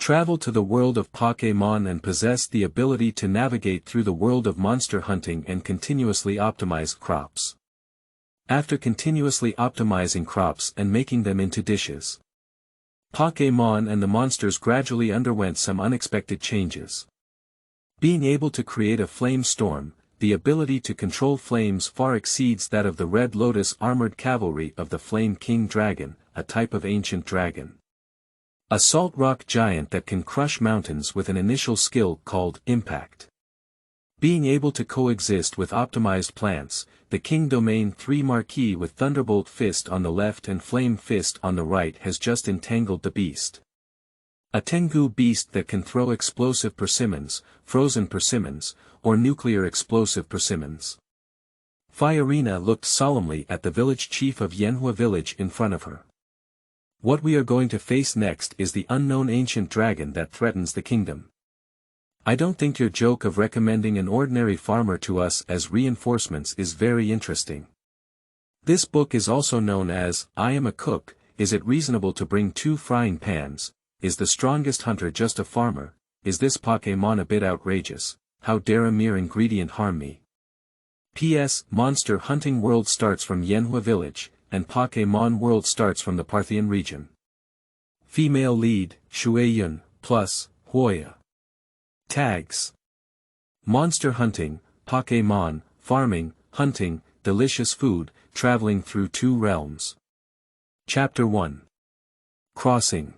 Travel to the world of Pokémon and possess the ability to navigate through the world of monster hunting and continuously optimize crops. After continuously optimizing crops and making them into dishes, Pokémon and the monsters gradually underwent some unexpected changes. Being able to create a flame storm, the ability to control flames far exceeds that of the Red Lotus Armored Cavalry of the Flame King Dragon, a type of ancient dragon. A salt rock giant that can crush mountains with an initial skill called Impact. Being able to coexist with optimized plants, the King Domain Three Marquis with Thunderbolt Fist on the left and Flame Fist on the right has just entangled the beast. A Tengu beast that can throw explosive persimmons, frozen persimmons, or nuclear explosive persimmons. Fiorena looked solemnly at the village chief of Yanhuo Village in front of her. What we are going to face next is the unknown ancient dragon that threatens the kingdom. I don't think your joke of recommending an ordinary farmer to us as reinforcements is very interesting. This book is also known as, I Am a Cook, Is It Reasonable to Bring 2 Frying Pans, Is the Strongest Hunter Just a Farmer, Is This Pokémon a Bit Outrageous, How Dare a Mere Ingredient Harm Me? P.S. Monster Hunting World starts from Yanhuo Village, and Pokémon World starts from the Parthian region. Female lead, Shuiyun, plus, Huoya. Tags. Monster hunting, Pokémon, farming, hunting, delicious food, traveling through 2 realms. Chapter 1. Crossing.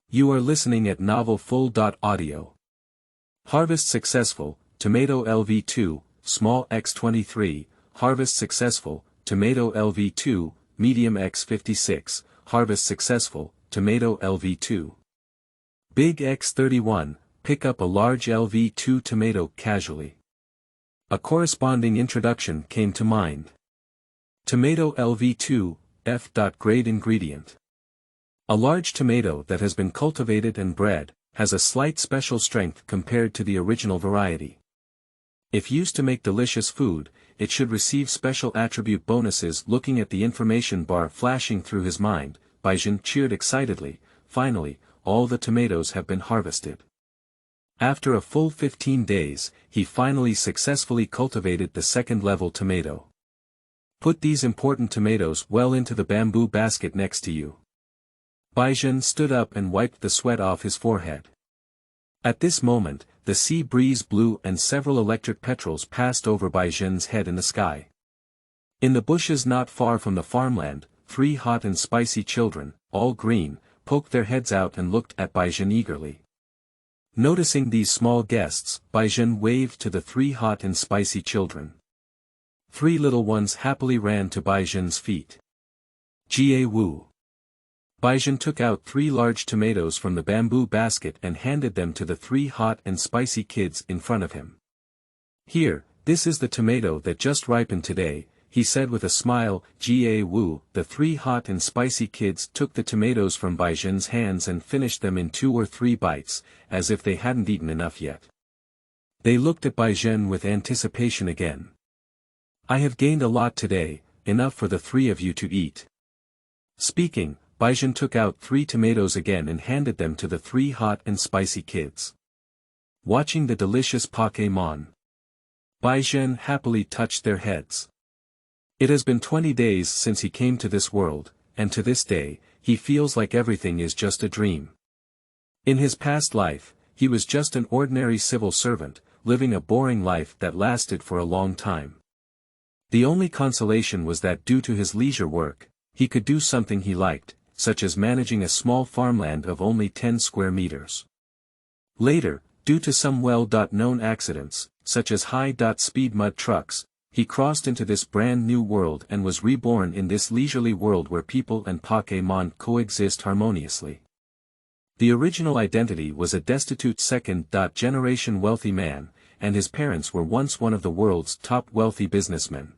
You are listening at novelfull.audio. Harvest successful, tomato LV2, small x23, harvest successful, tomato LV2, medium x56, harvest successful, tomato LV2. Big x31, pick up a large LV2 tomato casually. A corresponding introduction came to mind. Tomato LV2, F. Grade ingredient. A large tomato that has been cultivated and bred, has a slight special strength compared to the original variety. If used to make delicious food, it should receive special attribute bonuses. Looking at the information bar flashing through his mind, Baizhen cheered excitedly. Finally, all the tomatoes have been harvested. After a full 15 days, he finally successfully cultivated the second-level tomato. Put these important tomatoes well into the bamboo basket next to you. Baizhen stood up and wiped the sweat off his forehead. At this moment, the sea breeze blew and several electric petrels passed over Baizhen's head in the sky. In the bushes not far from the farmland, 3 hot and spicy children, all green, poked their heads out and looked at Baizhen eagerly. Noticing these small guests, Baizhen waved to the 3 hot and spicy children. 3 little ones happily ran to Baizhen's feet. Jie Wu. Baizhen took out 3 large tomatoes from the bamboo basket and handed them to the 3 hot and spicy kids in front of him. Here, this is the tomato that just ripened today, he said with a smile. Jie Wu. The 3 hot and spicy kids took the tomatoes from Baizhen's hands and finished them in 2 or 3 bites, as if they hadn't eaten enough yet. They looked at Baizhen with anticipation again. I have gained a lot today, enough for the 3 of you to eat. Speaking, Baizhen took out 3 tomatoes again and handed them to the 3 hot and spicy kids. Watching the delicious Pokémon, Baizhen happily touched their heads. It has been 20 days since he came to this world, and to this day, he feels like everything is just a dream. In his past life, he was just an ordinary civil servant, living a boring life that lasted for a long time. The only consolation was that due to his leisure work, he could do something he liked, such as managing a small farmland of only 10 square meters. Later, due to some well-known accidents, such as high-speed mud trucks, he crossed into this brand new world and was reborn in this leisurely world where people and Pokémon coexist harmoniously. The original identity was a destitute second-generation wealthy man, and his parents were once one of the world's top wealthy businessmen.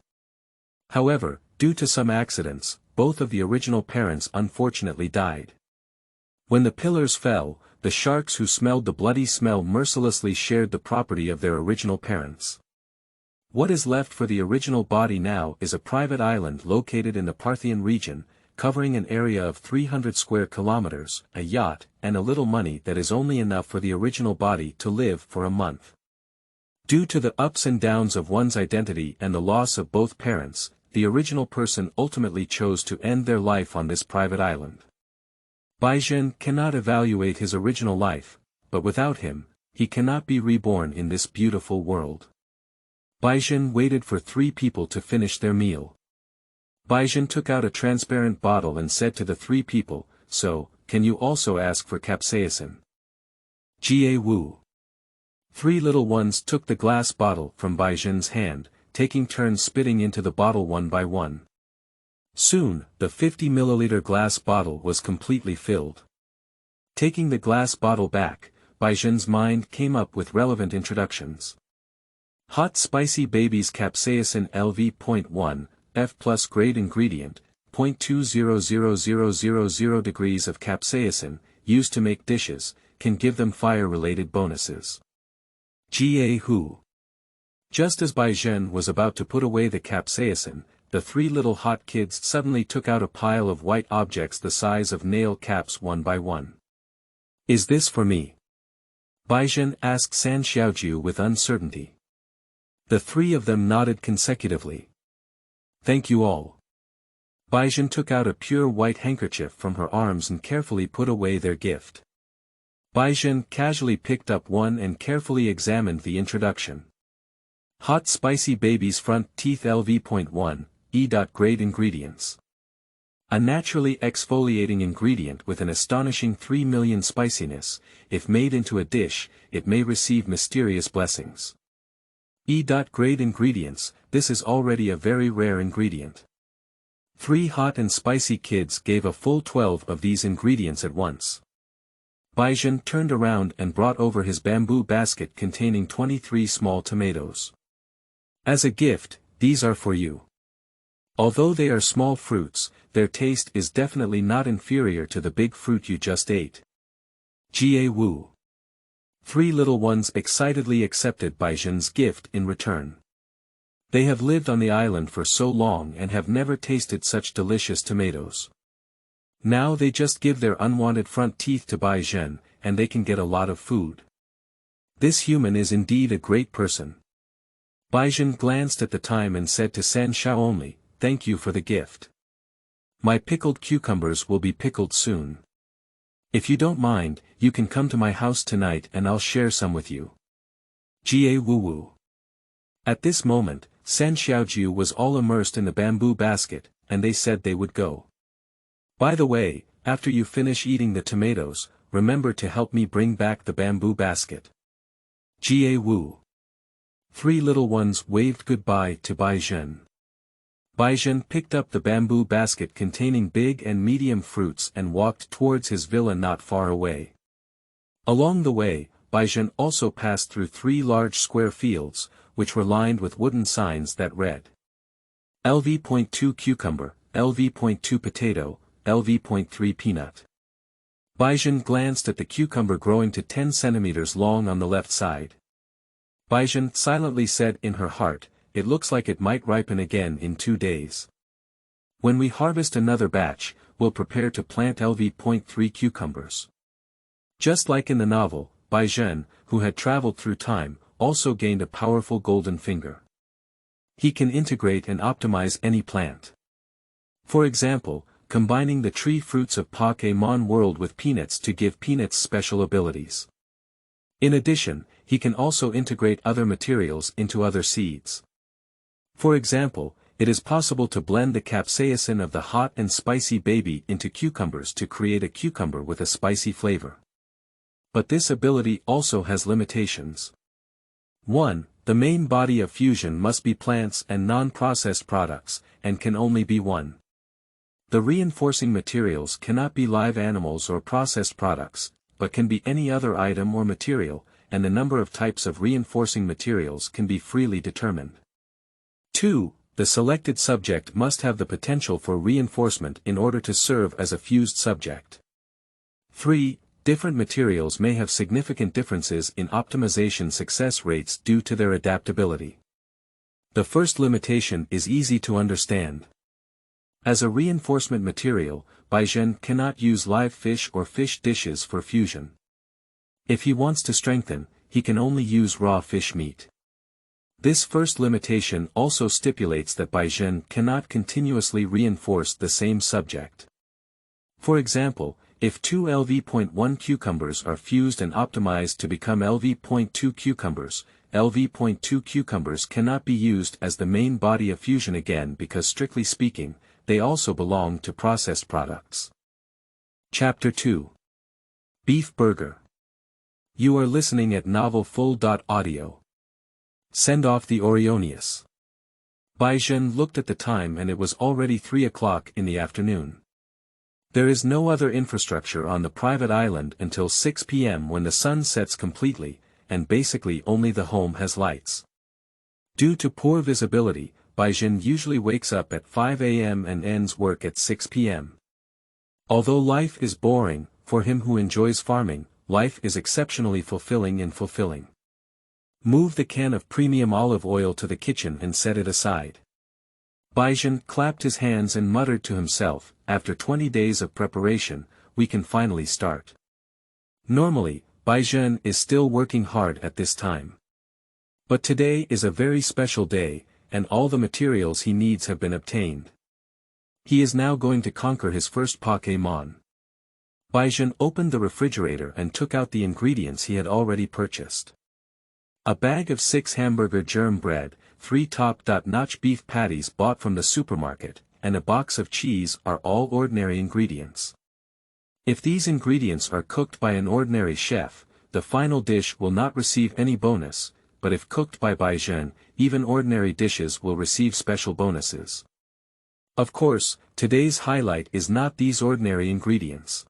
However, due to some accidents, both of the original parents unfortunately died. When the pillars fell, the sharks who smelled the bloody smell mercilessly shared the property of their original parents. What is left for the original body now is a private island located in the Parthian region, covering an area of 300 square kilometers, a yacht, and a little money that is only enough for the original body to live for a month. Due to the ups and downs of one's identity and the loss of both parents, the original person ultimately chose to end their life on this private island. Baizhen cannot evaluate his original life, but without him, he cannot be reborn in this beautiful world. Baizhen waited for 3 people to finish their meal. Baizhen took out a transparent bottle and said to the 3 people, "So, can you also ask for capsaicin?" Jie Wu. 3 little ones took the glass bottle from Baizhen's hand, taking turns spitting into the bottle one by one. Soon, the 50 milliliter glass bottle was completely filled. Taking the glass bottle back, Baizhen's mind came up with relevant introductions. Hot spicy babies capsaicin LV.1, F plus grade ingredient, 0.200000 degrees of capsaicin, used to make dishes, can give them fire-related bonuses. Jie Hu. Just as Baizhen was about to put away the capsaicin, the 3 little hot kids suddenly took out a pile of white objects the size of nail caps one by one. "Is this for me?" Baizhen asked San Xiaoju with uncertainty. The 3 of them nodded consecutively. "Thank you all." Baizhen took out a pure white handkerchief from her arms and carefully put away their gift. Baizhen casually picked up one and carefully examined the introduction. Hot spicy baby's front teeth LV.1, E. Grade ingredients. A naturally exfoliating ingredient with an astonishing 3 million spiciness. If made into a dish, it may receive mysterious blessings. E. Grade ingredients, this is already a very rare ingredient. 3 hot and spicy kids gave a full 12 of these ingredients at once. Baizhen turned around and brought over his bamboo basket containing 23 small tomatoes. "As a gift, these are for you. Although they are small fruits, their taste is definitely not inferior to the big fruit you just ate." Jie Wu. 3 little ones excitedly accepted Baizhen's gift in return. They have lived on the island for so long and have never tasted such delicious tomatoes. Now they just give their unwanted front teeth to Baizhen, and they can get a lot of food. This human is indeed a great person. Baizhen glanced at the time and said to San Xiaoonli, "Thank you for the gift. My pickled cucumbers will be pickled soon. If you don't mind, you can come to my house tonight and I'll share some with you." Jie Wu. At this moment, San Xiaoju was all immersed in the bamboo basket, and they said they would go. "By the way, after you finish eating the tomatoes, remember to help me bring back the bamboo basket." Jie Wu. 3 little ones waved goodbye to Baizhen. Baizhen picked up the bamboo basket containing big and medium fruits and walked towards his villa not far away. Along the way, Baizhen also passed through 3 large square fields, which were lined with wooden signs that read LV.2 cucumber, LV.2 potato, LV.3 peanut. Baizhen glanced at the cucumber growing to 10 centimeters long on the left side. Baizhen silently said in her heart, "It looks like it might ripen again in 2 days. When we harvest another batch, we'll prepare to plant LV.3 cucumbers." Just like in the novel, Baizhen, who had traveled through time, also gained a powerful golden finger. He can integrate and optimize any plant. For example, combining the tree fruits of Pokemon world with peanuts to give peanuts special abilities. In addition, he can also integrate other materials into other seeds. For example, it is possible to blend the capsaicin of the hot and spicy baby into cucumbers to create a cucumber with a spicy flavor. But this ability also has limitations. 1. The main body of fusion must be plants and non-processed products, and can only be one. The reinforcing materials cannot be live animals or processed products, but can be any other item or material, and the number of types of reinforcing materials can be freely determined. 2. The selected subject must have the potential for reinforcement in order to serve as a fused subject. 3. Different materials may have significant differences in optimization success rates due to their adaptability. The first limitation is easy to understand. As a reinforcement material, Baizhen cannot use live fish or fish dishes for fusion. If he wants to strengthen, he can only use raw fish meat. This first limitation also stipulates that Baizhen cannot continuously reinforce the same subject. For example, if two LV.1 cucumbers are fused and optimized to become LV.2 cucumbers, LV.2 cucumbers cannot be used as the main body of fusion again because strictly speaking, they also belong to processed products. Chapter 2. Beef Burger. You are listening at novelfull.audio. Send off the Orionius. Baizhen looked at the time and it was already 3 o'clock in the afternoon. There is no other infrastructure on the private island until 6 p.m. when the sun sets completely, and basically only the home has lights. Due to poor visibility, Baizhen usually wakes up at 5 a.m. and ends work at 6 p.m. Although life is boring, for him who enjoys farming, life is exceptionally fulfilling and fulfilling. Move the can of premium olive oil to the kitchen and set it aside. Baizhen clapped his hands and muttered to himself, after 20 days of preparation, we can finally start. Normally, Baizhen is still working hard at this time. But today is a very special day, and all the materials he needs have been obtained. He is now going to conquer his first Pokemon. Baizhen opened the refrigerator and took out the ingredients he had already purchased. A bag of 6 hamburger germ bread, 3 top-notch beef patties bought from the supermarket, and a box of cheese are all ordinary ingredients. If these ingredients are cooked by an ordinary chef, the final dish will not receive any bonus, but if cooked by Baizhen, even ordinary dishes will receive special bonuses. Of course, today's highlight is not these ordinary ingredients.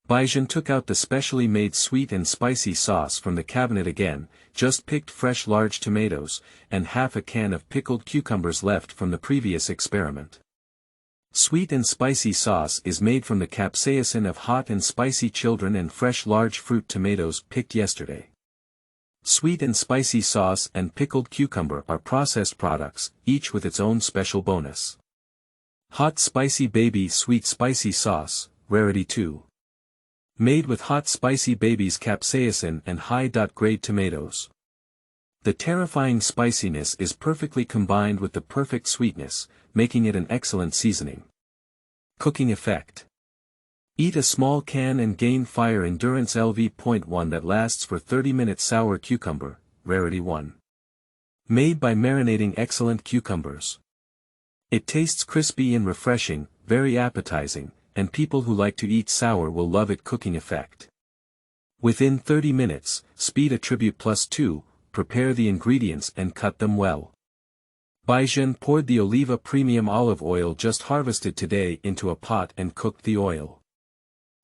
Baizhen took out the specially made sweet and spicy sauce from the cabinet again, just picked fresh large tomatoes, and half a can of pickled cucumbers left from the previous experiment. Sweet and spicy sauce is made from the capsaicin of hot and spicy children and fresh large fruit tomatoes picked yesterday. Sweet and spicy sauce and pickled cucumber are processed products, each with its own special bonus. Hot spicy baby sweet spicy sauce, rarity 2. Made with hot spicy baby's capsaicin and high-grade tomatoes. The terrifying spiciness is perfectly combined with the perfect sweetness, making it an excellent seasoning. Cooking effect. Eat a small can and gain fire endurance LV.1 that lasts for 30 minutes. Sour cucumber, rarity 1. Made by marinating excellent cucumbers. It tastes crispy and refreshing, very appetizing, and people who like to eat sour will love it. Cooking effect. Within 30 minutes, speed attribute +2, prepare the ingredients and cut them well. Baizhen poured the Oliva premium olive oil just harvested today into a pot and cooked the oil.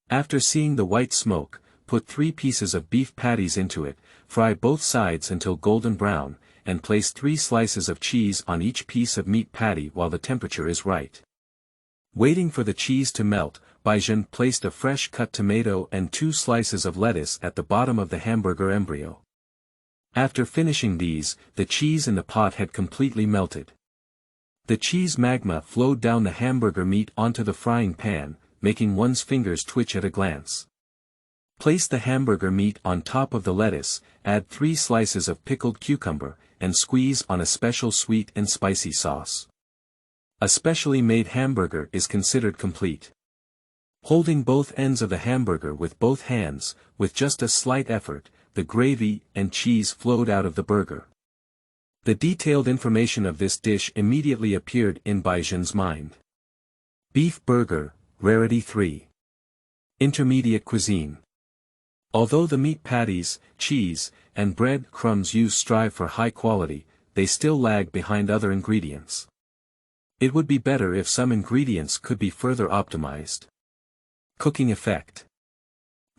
After seeing the white smoke, put 3 pieces of beef patties into it, fry both sides until golden brown, and place 3 slices of cheese on each piece of meat patty while the temperature is right. Waiting for the cheese to melt, Baizhen placed a fresh cut tomato and 2 slices of lettuce at the bottom of the hamburger embryo. After finishing these, the cheese in the pot had completely melted. The cheese magma flowed down the hamburger meat onto the frying pan, making one's fingers twitch at a glance. Place the hamburger meat on top of the lettuce, add 3 slices of pickled cucumber, and squeeze on a special sweet and spicy sauce. A specially made hamburger is considered complete. Holding both ends of the hamburger with both hands, with just a slight effort, the gravy and cheese flowed out of the burger. The detailed information of this dish immediately appeared in Baizhen's mind. Beef burger, rarity 3. Intermediate cuisine. Although the meat patties, cheese, and bread crumbs used strive for high quality, they still lag behind other ingredients. It would be better if some ingredients could be further optimized. Cooking effect.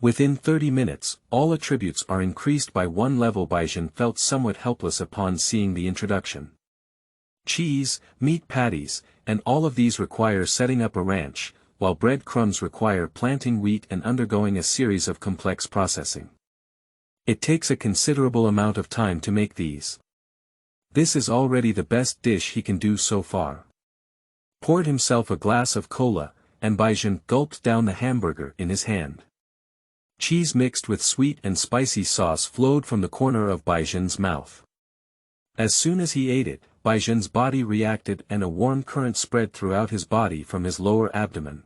Within 30 minutes, all attributes are increased by 1 level. Baizhen felt somewhat helpless upon seeing the introduction. Cheese, meat patties, and all of these require setting up a ranch, while bread crumbs require planting wheat and undergoing a series of complex processing. It takes a considerable amount of time to make these. This is already the best dish he can do so far. poured himself a glass of cola, and Baizhen gulped down the hamburger in his hand. Cheese mixed with sweet and spicy sauce flowed from the corner of Baizhen's mouth. As soon as he ate it, Baizhen's body reacted and a warm current spread throughout his body from his lower abdomen.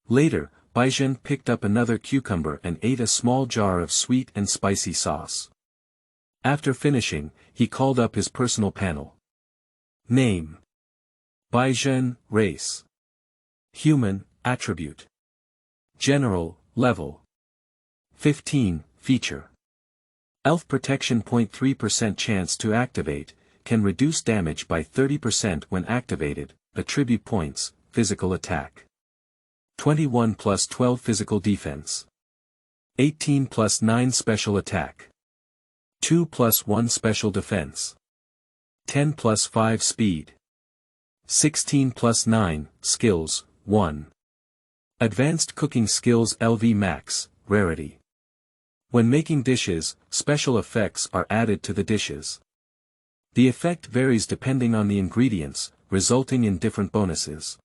Later, Baizhen picked up another cucumber and ate a small jar of sweet and spicy sauce. After finishing, he called up his personal panel. Name: Baizhen, race. Human, attribute. General, level. 15, feature. Elf protection 0.3% chance to activate, can reduce damage by 30% when activated, attribute points, physical attack. 21 plus 12 physical defense. 18 plus 9 special attack. 2 plus 1 special defense. 10 plus 5 speed. 16 plus 9, skills, 1. Advanced cooking skills LV max, rarity. When making dishes, special effects are added to the dishes. The effect varies depending on the ingredients, resulting in different bonuses.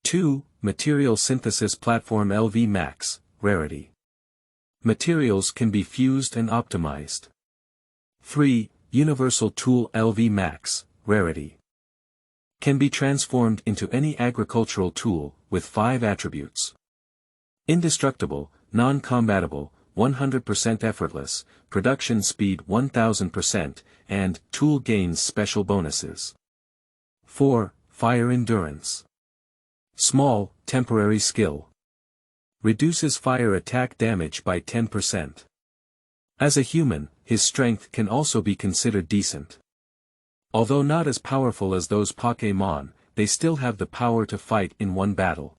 2. Material synthesis platform LV max, rarity. Materials can be fused and optimized. 3. Universal tool LV max, rarity. Can be transformed into any agricultural tool, with 5 attributes. Indestructible, non-combatable, 100% effortless, production speed 1000%, and tool gains special bonuses. 4. Fire endurance. Small, temporary skill. Reduces fire attack damage by 10%. As a human, his strength can also be considered decent. Although not as powerful as those Pokémon, they still have the power to fight in one battle.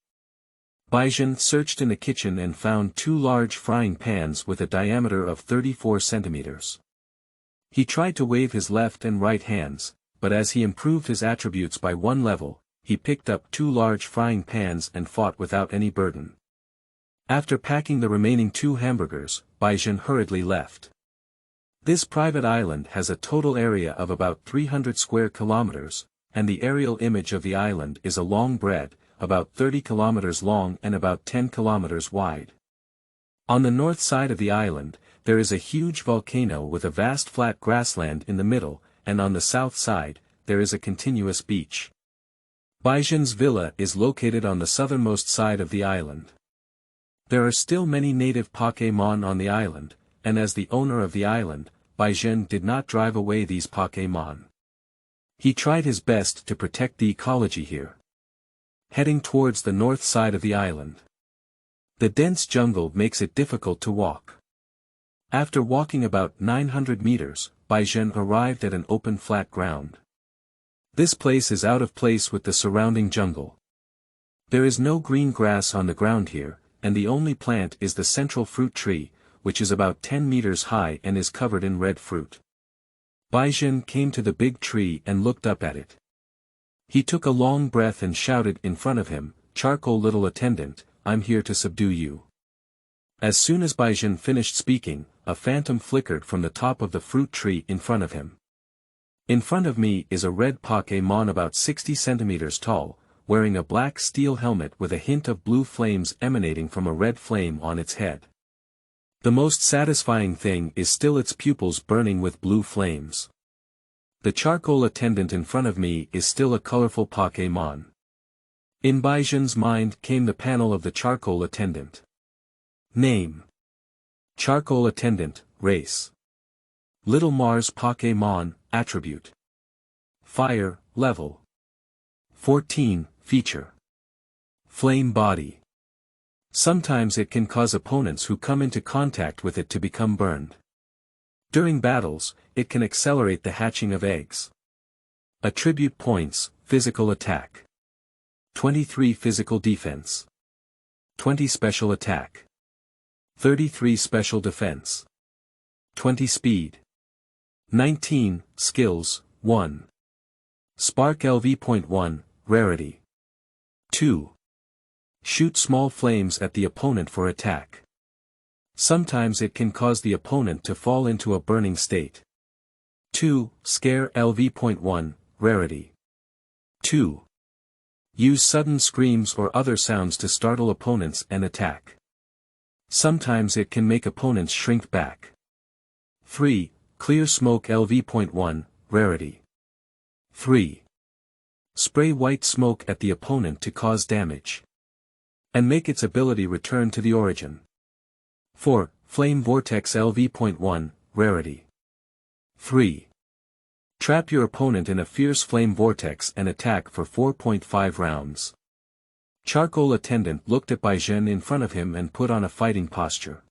Baizhen searched in the kitchen and found 2 large frying pans with a diameter of 34 centimeters. He tried to wave his left and right hands, but as he improved his attributes by 1 level, he picked up 2 large frying pans and fought without any burden. After packing the remaining 2 hamburgers, Baizhen hurriedly left. This private island has a total area of about 300 square kilometers, and the aerial image of the island is a long bread, about 30 kilometers long and about 10 kilometers wide. On the north side of the island, there is a huge volcano with a vast flat grassland in the middle, and on the south side, there is a continuous beach. Baizhen's villa is located on the southernmost side of the island. There are still many native Pokémon on the island, and as the owner of the island, Baizhen did not drive away these Pokémon. He tried his best to protect the ecology here. Heading towards the north side of the island. The dense jungle makes it difficult to walk. After walking about 900 meters, Baizhen arrived at an open flat ground. This place is out of place with the surrounding jungle. There is no green grass on the ground here, and the only plant is the central fruit tree, which is about 10 meters high and is covered in red fruit. Baizhen came to the big tree and looked up at it. He took a long breath and shouted in front of him, "Charcoal little attendant, I'm here to subdue you." As soon as Baizhen finished speaking, a phantom flickered from the top of the fruit tree in front of him. In front of me is a red Pokémon about 60 centimeters tall, wearing a black steel helmet with a hint of blue flames emanating from a red flame on its head. The most satisfying thing is still its pupils burning with blue flames. The charcoal attendant in front of me is still a colorful Pokémon. In Baizhen's mind came the panel of the charcoal attendant. Name: Charcoal attendant, race. Little Mars Pokémon, attribute. Fire, level. 14, feature. Flame body. Sometimes it can cause opponents who come into contact with it to become burned. During battles, it can accelerate the hatching of eggs. Attribute points, physical attack. 23 physical defense. 20 special attack. 33 special defense. 20 speed. 19, skills, 1. Spark LV.1, rarity. 2. Shoot small flames at the opponent for attack. Sometimes it can cause the opponent to fall into a burning state. 2. Scare LV.1, rarity. 2. Use sudden screams or other sounds to startle opponents and attack. Sometimes it can make opponents shrink back. 3. Clear smoke LV.1, rarity. 3. Spray white smoke at the opponent to cause damage. And make its ability return to the origin. 4. Flame vortex LV.1, rarity. 3. Trap your opponent in a fierce flame vortex and attack for 4.5 rounds. Charcoal attendant looked at Bai Zhen in front of him and put on a fighting posture.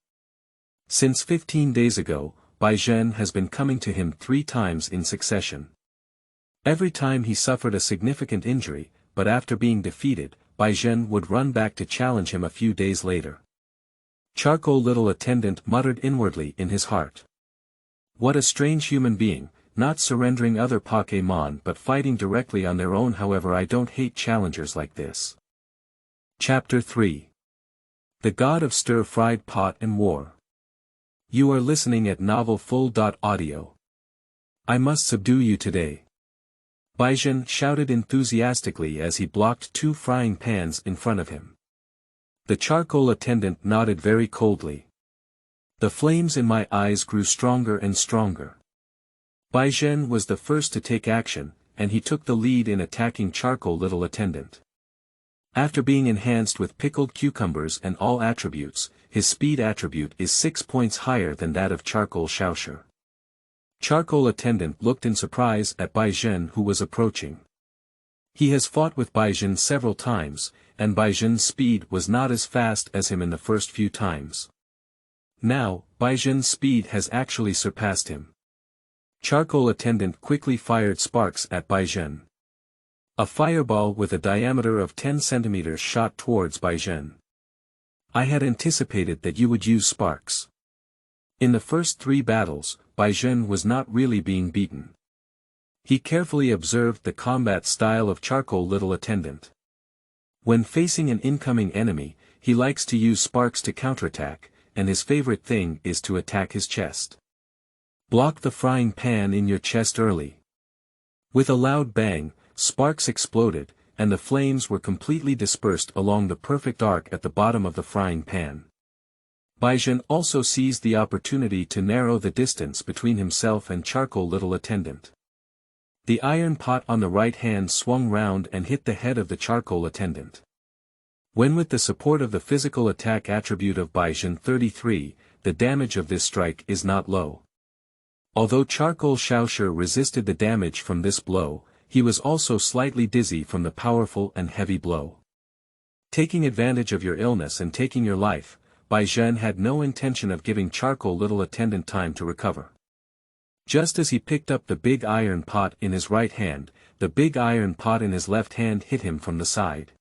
Since 15 days ago, Bai Zhen has been coming to him 3 times in succession. Every time he suffered a significant injury, but after being defeated, Bai Zhen would run back to challenge him a few days later. Charcoal little attendant muttered inwardly in his heart. What a strange human being, not surrendering other Pokémon but fighting directly on their own. However, I don't hate challengers like this. Chapter 3. The God of Stir-Fried Pot and War. You are listening at novelfull.audio. I must subdue you today. Bai Zhen shouted enthusiastically as he blocked 2 frying pans in front of him. The charcoal attendant nodded very coldly. The flames in my eyes grew stronger and stronger. Bai Zhen was the first to take action, and he took the lead in attacking charcoal little attendant. After being enhanced with pickled cucumbers and all attributes, his speed attribute is 6 points higher than that of charcoal Shaosher. Charcoal attendant looked in surprise at Bai Zhen, who was approaching. He has fought with Bai Zhen several times, and Bai Zhen's speed was not as fast as him in the first few times. Now, Bai Zhen's speed has actually surpassed him. Charcoal attendant quickly fired sparks at Bai Zhen. A fireball with a diameter of 10 centimeters shot towards Bai Zhen. I had anticipated that you would use sparks. In the first 3 battles, Bai Zhen was not really being beaten. He carefully observed the combat style of charcoal little attendant. When facing an incoming enemy, he likes to use sparks to counterattack, and his favorite thing is to attack his chest. Block the frying pan in your chest early. With a loud bang, sparks exploded, and the flames were completely dispersed along the perfect arc at the bottom of the frying pan. Bai Zhen also seized the opportunity to narrow the distance between himself and charcoal little attendant. The iron pot on the right hand swung round and hit the head of the charcoal attendant. When with the support of the physical attack attribute of Bai Zhen 33, the damage of this strike is not low. Although charcoal Shaosher resisted the damage from this blow, he was also slightly dizzy from the powerful and heavy blow. Taking advantage of your illness and taking your life, Bai Zhen had no intention of giving charcoal little attendant time to recover. Just as he picked up the big iron pot in his right hand, the big iron pot in his left hand hit him from the side.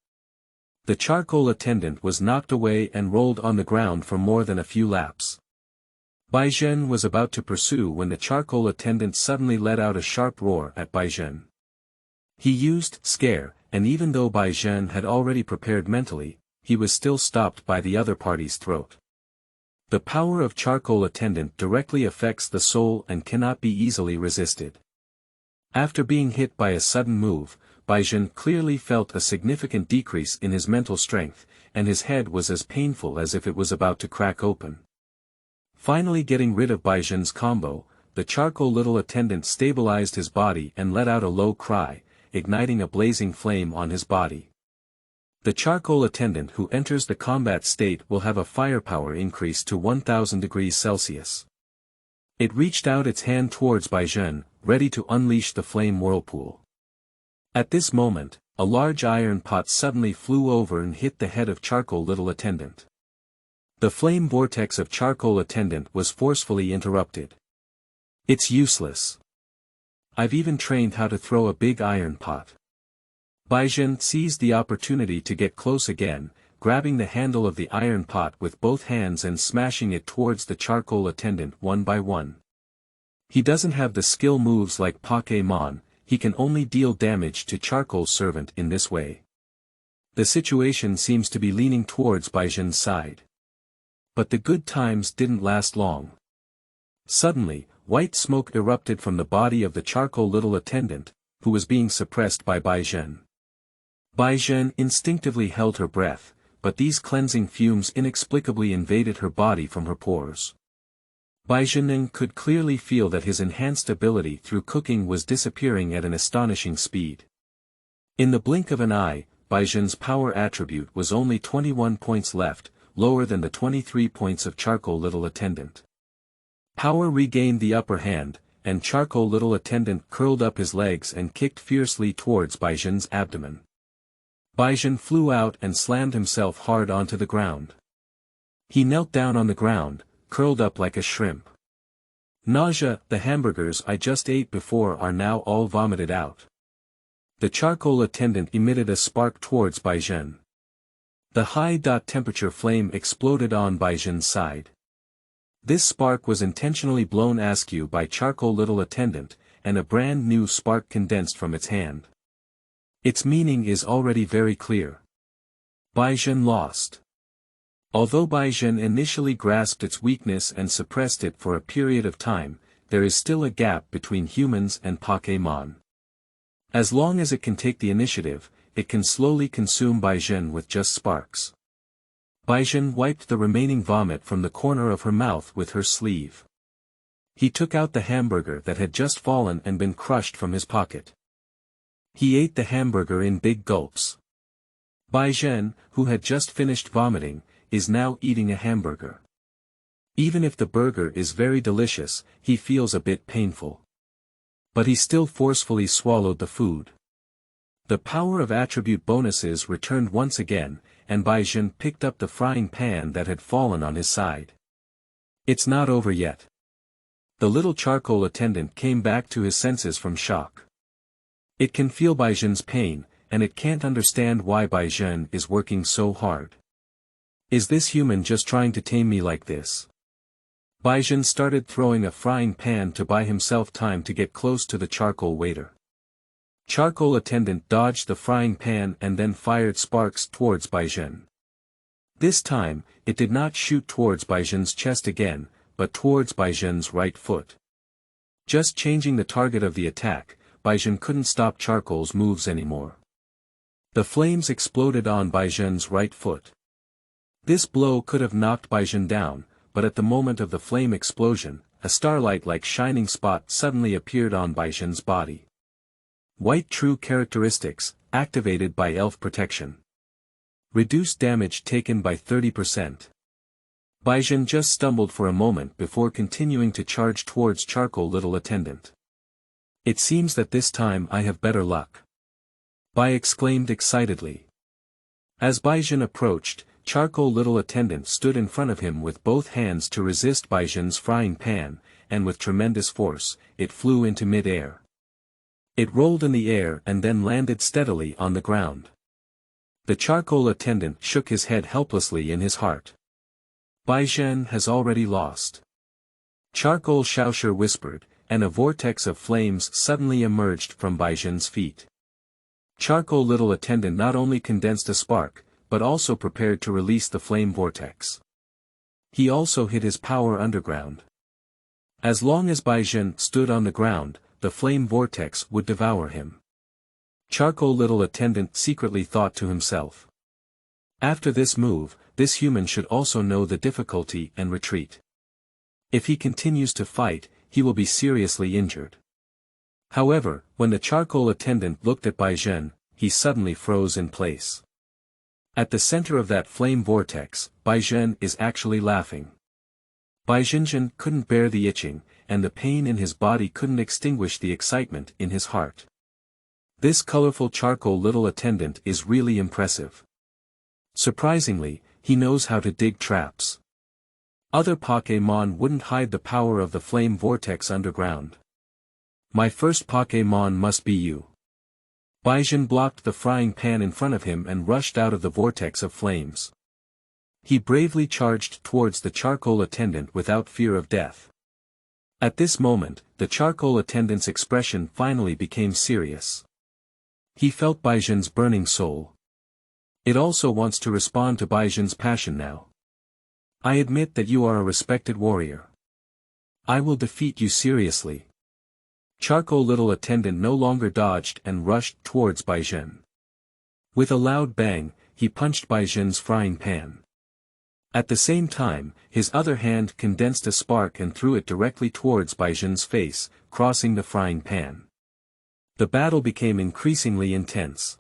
The charcoal attendant was knocked away and rolled on the ground for more than a few laps. Bai Zhen was about to pursue when the charcoal attendant suddenly let out a sharp roar at Bai Zhen. He used scare, and even though Bai Zhen had already prepared mentally, he was still stopped by the other party's throat. The power of charcoal attendant directly affects the soul and cannot be easily resisted. After being hit by a sudden move, Bai Zhen clearly felt a significant decrease in his mental strength, and his head was as painful as if it was about to crack open. Finally getting rid of Bai Zhen's combo, the charcoal little attendant stabilized his body and let out a low cry, igniting a blazing flame on his body. The charcoal attendant who enters the combat state will have a firepower increase to 1000 degrees Celsius. It reached out its hand towards Bai Zhen, ready to unleash the flame whirlpool. At this moment, a large iron pot suddenly flew over and hit the head of charcoal little attendant. The flame vortex of charcoal attendant was forcefully interrupted. It's useless. I've even trained how to throw a big iron pot. Bai Zhen seized the opportunity to get close again, grabbing the handle of the iron pot with both hands and smashing it towards the charcoal attendant one by one. He doesn't have the skill moves like Pokémon, he can only deal damage to charcoal servant in this way. The situation seems to be leaning towards Bai Zhen's side. But the good times didn't last long. Suddenly, white smoke erupted from the body of the charcoal little attendant, who was being suppressed by Bai Zhen. Bai Zhen instinctively held her breath, but these cleansing fumes inexplicably invaded her body from her pores. Bai Zhen could clearly feel that his enhanced ability through cooking was disappearing at an astonishing speed. In the blink of an eye, Bai Zhen's power attribute was only 21 points left, lower than the 23 points of Charcoal Little Attendant. Power regained the upper hand, and Charcoal Little Attendant curled up his legs and kicked fiercely towards Bai Zhen's abdomen. Bai Zhen flew out and slammed himself hard onto the ground. He knelt down on the ground, curled up like a shrimp. Nausea, the hamburgers I just ate before are now all vomited out. The Charcoal Attendant emitted a spark towards Bai Zhen. The high-temperature flame exploded on Bai Zhen's side. This spark was intentionally blown askew by Charcoal Little Attendant, and a brand new spark condensed from its hand. Its meaning is already very clear. Bai Zhen lost. Although Bai Zhen initially grasped its weakness and suppressed it for a period of time, there is still a gap between humans and Pokémon. As long as it can take the initiative, it can slowly consume Bai Zhen with just sparks. Bai Zhen wiped the remaining vomit from the corner of her mouth with her sleeve. He took out the hamburger that had just fallen and been crushed from his pocket. He ate the hamburger in big gulps. Bai Zhen, who had just finished vomiting, is now eating a hamburger. Even if the burger is very delicious, he feels a bit painful. But he still forcefully swallowed the food. The power of attribute bonuses returned once again, and Bai Zhen picked up the frying pan that had fallen on his side. It's not over yet. The little Charcoal Attendant came back to his senses from shock. It can feel Bai Zhen's pain, and it can't understand why Bai Zhen is working so hard. Is this human just trying to tame me like this? Bai Zhen started throwing a frying pan to buy himself time to get close to the charcoal waiter. Charcoal Attendant dodged the frying pan and then fired sparks towards Bai Zhen. This time, it did not shoot towards Bai Zhen's chest again, but towards Bai Zhen's right foot. Just changing the target of the attack, Bai Zhen couldn't stop Charcoal's moves anymore. The flames exploded on Bai Zhen's right foot. This blow could have knocked Bai Zhen down, but at the moment of the flame explosion, a starlight-like shining spot suddenly appeared on Bai Zhen's body. White True Characteristics, activated by Elf Protection. Reduced damage taken by 30%. Bai Zhen just stumbled for a moment before continuing to charge towards Charcoal Little Attendant. It seems that this time I have better luck. Bai exclaimed excitedly. As Bai Zhen approached, Charcoal Little Attendant stood in front of him with both hands to resist Bai Zhen's frying pan, and with tremendous force, it flew into mid-air. It rolled in the air and then landed steadily on the ground. The Charcoal Attendant shook his head helplessly in his heart. Bai Zhen has already lost. Charcoal Shaosher whispered, and a vortex of flames suddenly emerged from Bai Zhen's feet. Charcoal Little Attendant not only condensed a spark, but also prepared to release the flame vortex. He also hid his power underground. As long as Bai Zhen stood on the ground, the flame vortex would devour him. Charcoal Little Attendant secretly thought to himself. After this move, this human should also know the difficulty and retreat. If he continues to fight, he will be seriously injured. However, when the Charcoal Attendant looked at Bai Zhen, he suddenly froze in place. At the center of that flame vortex, Bai Zhen is actually laughing. Bai Zhen couldn't bear the itching, and the pain in his body couldn't extinguish the excitement in his heart. This colorful Charcoal Little Attendant is really impressive. Surprisingly, he knows how to dig traps. Other Pokémon wouldn't hide the power of the flame vortex underground. My first Pokémon must be you. Bai Zhen blocked the frying pan in front of him and rushed out of the vortex of flames. He bravely charged towards the Charcoal Attendant without fear of death. At this moment, the Charcoal Attendant's expression finally became serious. He felt Bai Zhen's burning soul. It also wants to respond to Bai Zhen's passion now. I admit that you are a respected warrior. I will defeat you seriously. Charcoal Little Attendant no longer dodged and rushed towards Bai Zhen. With a loud bang, he punched Baizhen's frying pan. At the same time, his other hand condensed a spark and threw it directly towards Baizhen's face, crossing the frying pan. The battle became increasingly intense.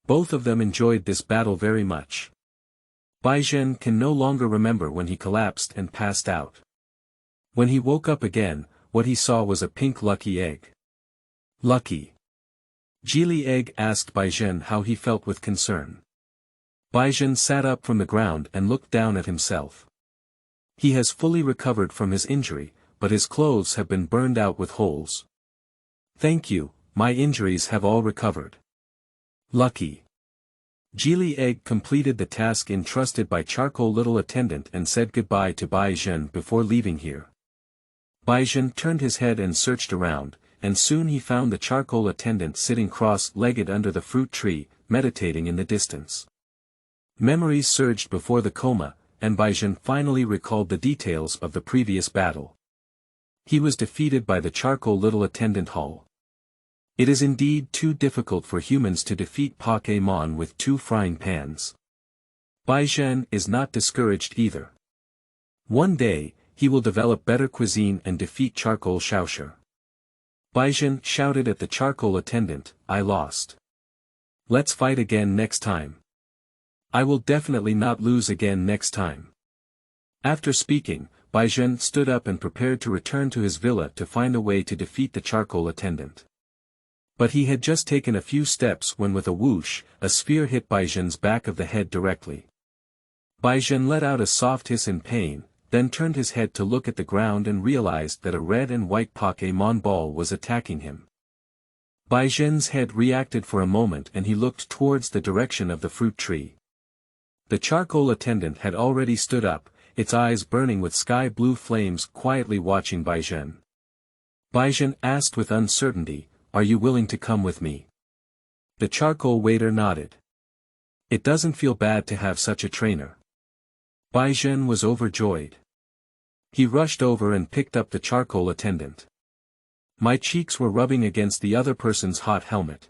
Both of them enjoyed this battle very much. Baizhen can no longer remember when he collapsed and passed out. When he woke up again, what he saw was a pink lucky egg. Lucky. Geely Egg asked Baizhen how he felt with concern. Baizhen sat up from the ground and looked down at himself. He has fully recovered from his injury, but his clothes have been burned out with holes. Thank you, my injuries have all recovered. Lucky. Geely Egg completed the task entrusted by Charcoal Little Attendant and said goodbye to Baizhen before leaving here. Baizhen turned his head and searched around, and soon he found the Charcoal Attendant sitting cross-legged under the fruit tree, meditating in the distance. Memories surged before the coma, and Baizhen finally recalled the details of the previous battle. He was defeated by the Charcoal Little Attendant Hall. It is indeed too difficult for humans to defeat Pokemon with 2 frying pans. Baizhen is not discouraged either. One day, he will develop better cuisine and defeat Charcoal Xiaoxia. Baizhen shouted at the Charcoal Attendant, "I lost. Let's fight again next time. I will definitely not lose again next time." After speaking, Baizhen stood up and prepared to return to his villa to find a way to defeat the Charcoal Attendant. But he had just taken a few steps when with a whoosh, a sphere hit Baizhen's back of the head directly. Baizhen let out a soft hiss in pain, then turned his head to look at the ground and realized that a red and white Pokémon ball was attacking him. Baizhen's head reacted for a moment and he looked towards the direction of the fruit tree. The Charcoal Attendant had already stood up, its eyes burning with sky-blue flames, quietly watching Baizhen. Baizhen asked with uncertainty, "Are you willing to come with me?" The charcoal waiter nodded. It doesn't feel bad to have such a trainer. Baizhen was overjoyed. He rushed over and picked up the Charcoal Attendant. My cheeks were rubbing against the other person's hot helmet.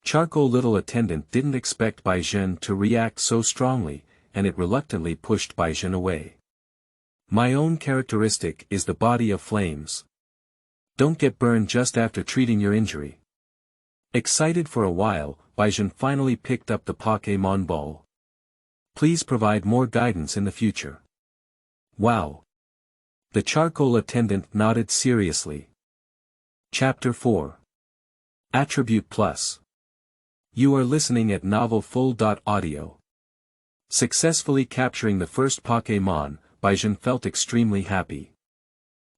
Charcoal Little Attendant didn't expect Baizhen to react so strongly, and it reluctantly pushed Baizhen away. My own characteristic is the body of flames. Don't get burned just after treating your injury. Excited for a while, Baizhen finally picked up the Pokémon ball. Please provide more guidance in the future. Wow. The Charcoal Attendant nodded seriously. Chapter 4. Attribute Plus. You are listening at novelfull.audio. Successfully capturing the first Pokémon, Baizhen felt extremely happy.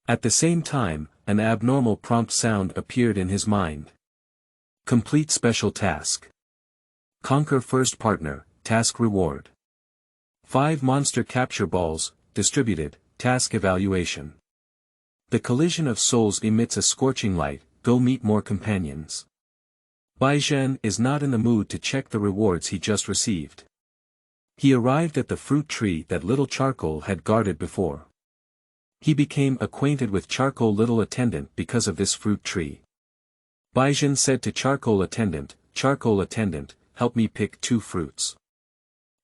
At the same time, an abnormal prompt sound appeared in his mind. Complete special task. Conquer first partner, task reward. 5 monster capture balls, distributed, task evaluation. The collision of souls emits a scorching light, go meet more companions. Baizhen is not in the mood to check the rewards he just received. He arrived at the fruit tree that Little Charcoal had guarded before. He became acquainted with Charcoal Little Attendant because of this fruit tree. Baizhen said to Charcoal Attendant, "Charcoal Attendant, help me pick 2 fruits."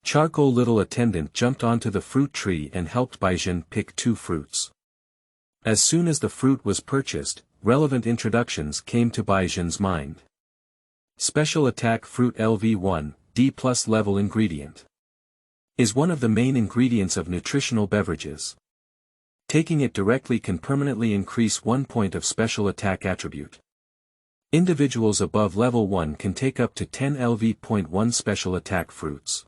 Charcoal Little Attendant jumped onto the fruit tree and helped Baizhen pick 2 fruits. As soon as the fruit was purchased, relevant introductions came to Baizhen's mind. Special Attack Fruit LV1, D+ level ingredient. Is one of the main ingredients of nutritional beverages. Taking it directly can permanently increase 1 point of special attack attribute. Individuals above level 1 can take up to 10 LV.1 special attack fruits.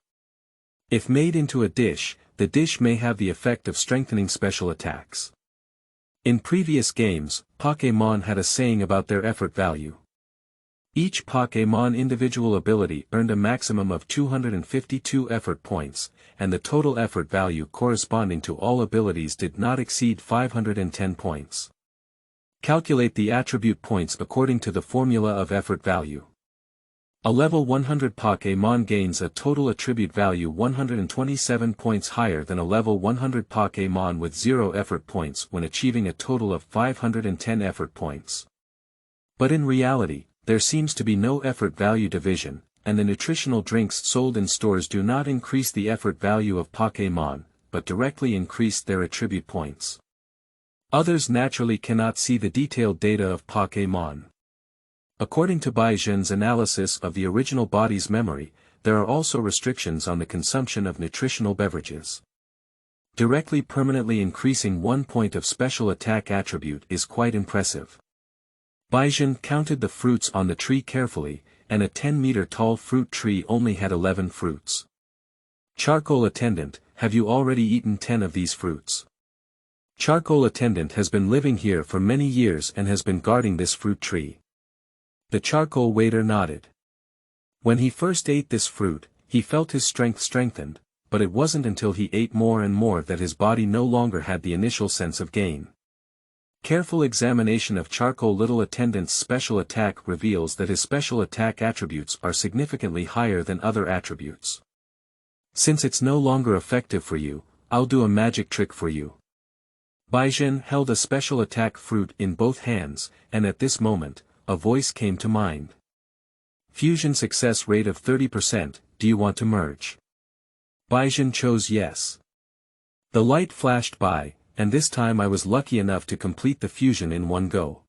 If made into a dish, the dish may have the effect of strengthening special attacks. In previous games, Pokémon had a saying about their effort value. Each Pokémon individual ability earned a maximum of 252 effort points, and the total effort value corresponding to all abilities did not exceed 510 points. Calculate the attribute points according to the formula of effort value. A level 100 Pokémon gains a total attribute value 127 points higher than a level 100 Pokémon with 0 effort points when achieving a total of 510 effort points. But in reality, there seems to be no effort value division, and the nutritional drinks sold in stores do not increase the effort value of Pokémon, but directly increase their attribute points. Others naturally cannot see the detailed data of Pokémon. According to Baizhen's analysis of the original body's memory, there are also restrictions on the consumption of nutritional beverages. Directly permanently increasing 1 point of special attack attribute is quite impressive. Baizhen counted the fruits on the tree carefully, and a 10-meter-tall fruit tree only had 11 fruits. Charcoal Attendant, have you already eaten 10 of these fruits? Charcoal Attendant has been living here for many years and has been guarding this fruit tree. The charcoal waiter nodded. When he first ate this fruit, he felt his strength strengthened, but it wasn't until he ate more and more that his body no longer had the initial sense of gain. Careful examination of Charcoal Little Attendant's special attack reveals that his special attack attributes are significantly higher than other attributes. Since it's no longer effective for you, I'll do a magic trick for you. Baizhen held a special attack fruit in both hands, and at this moment, a voice came to mind. Fusion success rate of 30%, do you want to merge? Baizhen chose yes. The light flashed by, and this time I was lucky enough to complete the fusion in one go.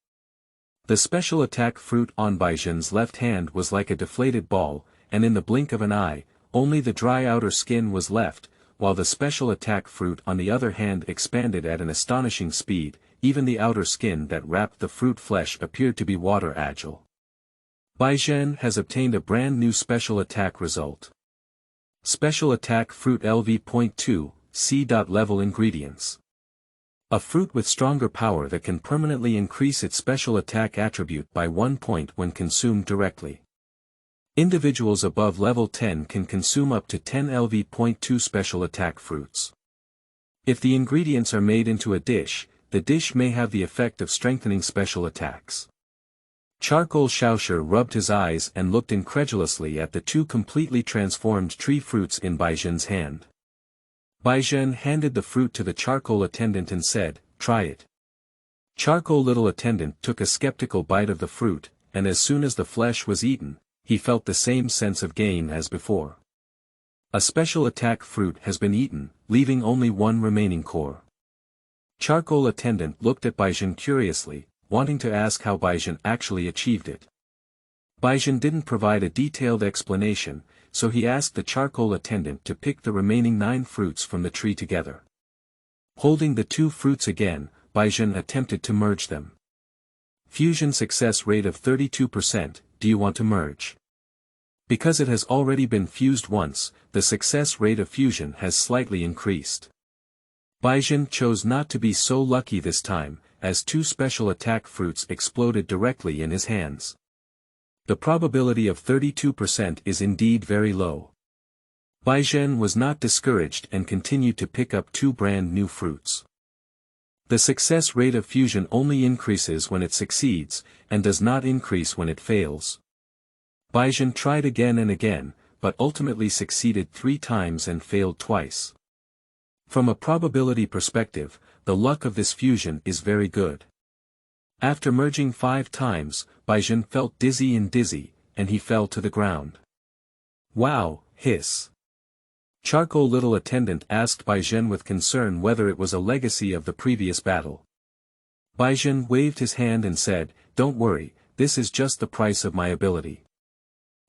The special attack fruit on Baizhen's left hand was like a deflated ball, and in the blink of an eye, only the dry outer skin was left, while the special attack fruit on the other hand expanded at an astonishing speed. Even the outer skin that wrapped the fruit flesh appeared to be water agile. Baizhen has obtained a brand new special attack result. Special attack fruit LV.2, C.Level ingredients. A fruit with stronger power that can permanently increase its special attack attribute by 1 point when consumed directly. Individuals above level 10 can consume up to 10 LV.2 special attack fruits. If the ingredients are made into a dish, the dish may have the effect of strengthening special attacks. Charcoal Xiaoshu rubbed his eyes and looked incredulously at the two completely transformed tree fruits in Baizhen's hand. Baizhen handed the fruit to the Charcoal Attendant and said, "Try it." Charcoal Little Attendant took a skeptical bite of the fruit, and as soon as the flesh was eaten, he felt the same sense of gain as before. A special attack fruit has been eaten, leaving only one remaining core. Charcoal Attendant looked at Baizhen curiously, wanting to ask how Baizhen actually achieved it. Baizhen didn't provide a detailed explanation, so he asked the Charcoal Attendant to pick the remaining 9 fruits from the tree together. Holding the 2 fruits again, Baizhen attempted to merge them. Fusion success rate of 32%, do you want to merge? Because it has already been fused once, the success rate of fusion has slightly increased. Baizhen chose not to be so lucky this time, as 2 special attack fruits exploded directly in his hands. The probability of 32% is indeed very low. Baizhen was not discouraged and continued to pick up 2 brand new fruits. The success rate of fusion only increases when it succeeds, and does not increase when it fails. Baizhen tried again and again, but ultimately succeeded 3 times and failed twice. From a probability perspective, the luck of this fusion is very good. After merging 5 times, Baizhen felt dizzy, and he fell to the ground. Wow, hiss. Charcoal Little Attendant asked Baizhen with concern whether it was a legacy of the previous battle. Baizhen waved his hand and said, "Don't worry, this is just the price of my ability."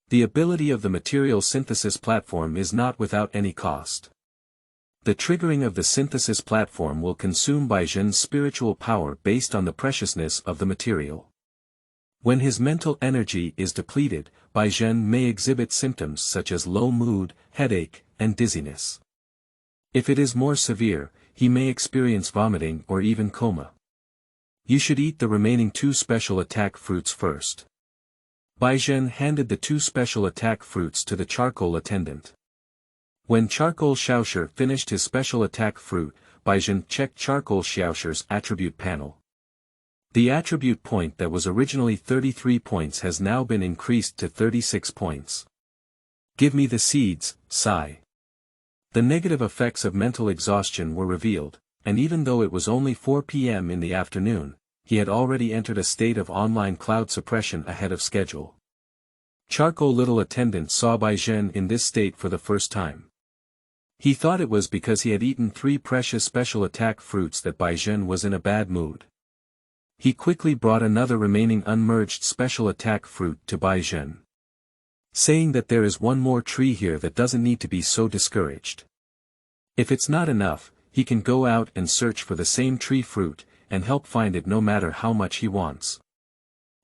The ability of the material synthesis platform is not without any cost. The triggering of the synthesis platform will consume Baizhen's spiritual power based on the preciousness of the material. When his mental energy is depleted, Baizhen may exhibit symptoms such as low mood, headache, and dizziness. If it is more severe, he may experience vomiting or even coma. You should eat the remaining 2 special attack fruits first. Baizhen handed the 2 special attack fruits to the Charcoal Attendant. When Charcoal Xiaoshu finished his special attack fruit, Baizhen checked Charcoal Xiaoshu's attribute panel. The attribute point that was originally 33 points has now been increased to 36 points. Give me the seeds, sigh. The negative effects of mental exhaustion were revealed, and even though it was only 4 p.m. in the afternoon, he had already entered a state of online cloud suppression ahead of schedule. Charcoal little attendant saw Bai Zhen in this state for the first time. He thought it was because he had eaten 3 precious special attack fruits that Bai Zhen was in a bad mood. He quickly brought another remaining unmerged special attack fruit to Bai Zhen, saying that there is one more tree here that doesn't need to be so discouraged. If it's not enough, he can go out and search for the same tree fruit, and help find it no matter how much he wants.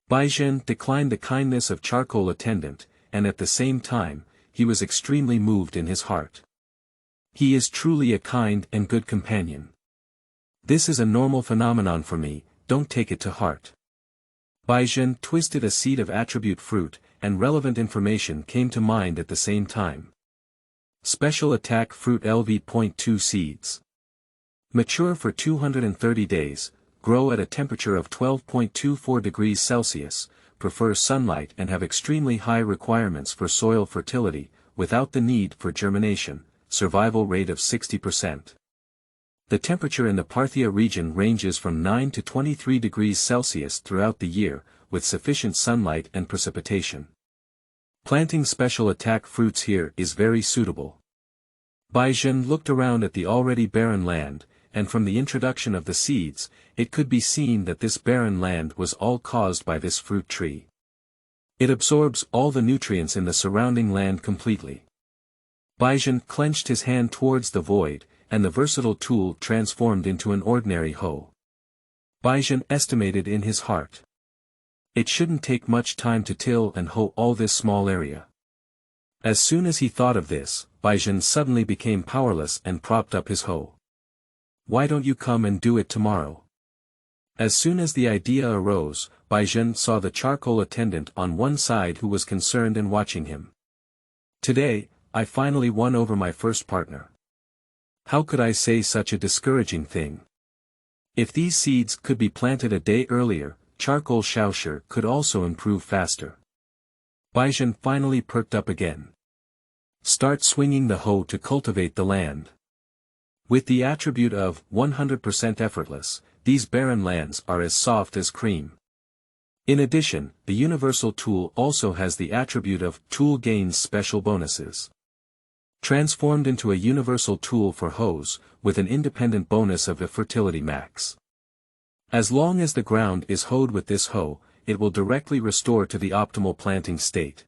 Bai Zhen declined the kindness of charcoal attendant, and at the same time, he was extremely moved in his heart. He is truly a kind and good companion. This is a normal phenomenon for me, don't take it to heart. Bai Zhen twisted a seed of attribute fruit, and relevant information came to mind at the same time. Special attack fruit LV.2 seeds. Mature for 230 days, grow at a temperature of 12.24 degrees Celsius, prefer sunlight and have extremely high requirements for soil fertility, without the need for germination, survival rate of 60%. The temperature in the Parthia region ranges from 9 to 23 degrees Celsius throughout the year, with sufficient sunlight and precipitation. Planting special attack fruits here is very suitable. Bai Zhen looked around at the already barren land, and from the introduction of the seeds, it could be seen that this barren land was all caused by this fruit tree. It absorbs all the nutrients in the surrounding land completely. Bai Zhen clenched his hand towards the void, and the versatile tool transformed into an ordinary hoe. Bai Zhen estimated in his heart. It shouldn't take much time to till and hoe all this small area. As soon as he thought of this, Bai Zhen suddenly became powerless and propped up his hoe. Why don't you come and do it tomorrow? As soon as the idea arose, Bai Zhen saw the charcoal attendant on one side who was concerned and watching him. Today, I finally won over my first partner. How could I say such a discouraging thing? If these seeds could be planted a day earlier, charcoal shaosher could also improve faster. Bai Zhen finally perked up again. Start swinging the hoe to cultivate the land. With the attribute of 100% effortless, these barren lands are as soft as cream. In addition, the universal tool also has the attribute of tool gains special bonuses. Transformed into a universal tool for hoes, with an independent bonus of the fertility max. As long as the ground is hoed with this hoe, it will directly restore to the optimal planting state.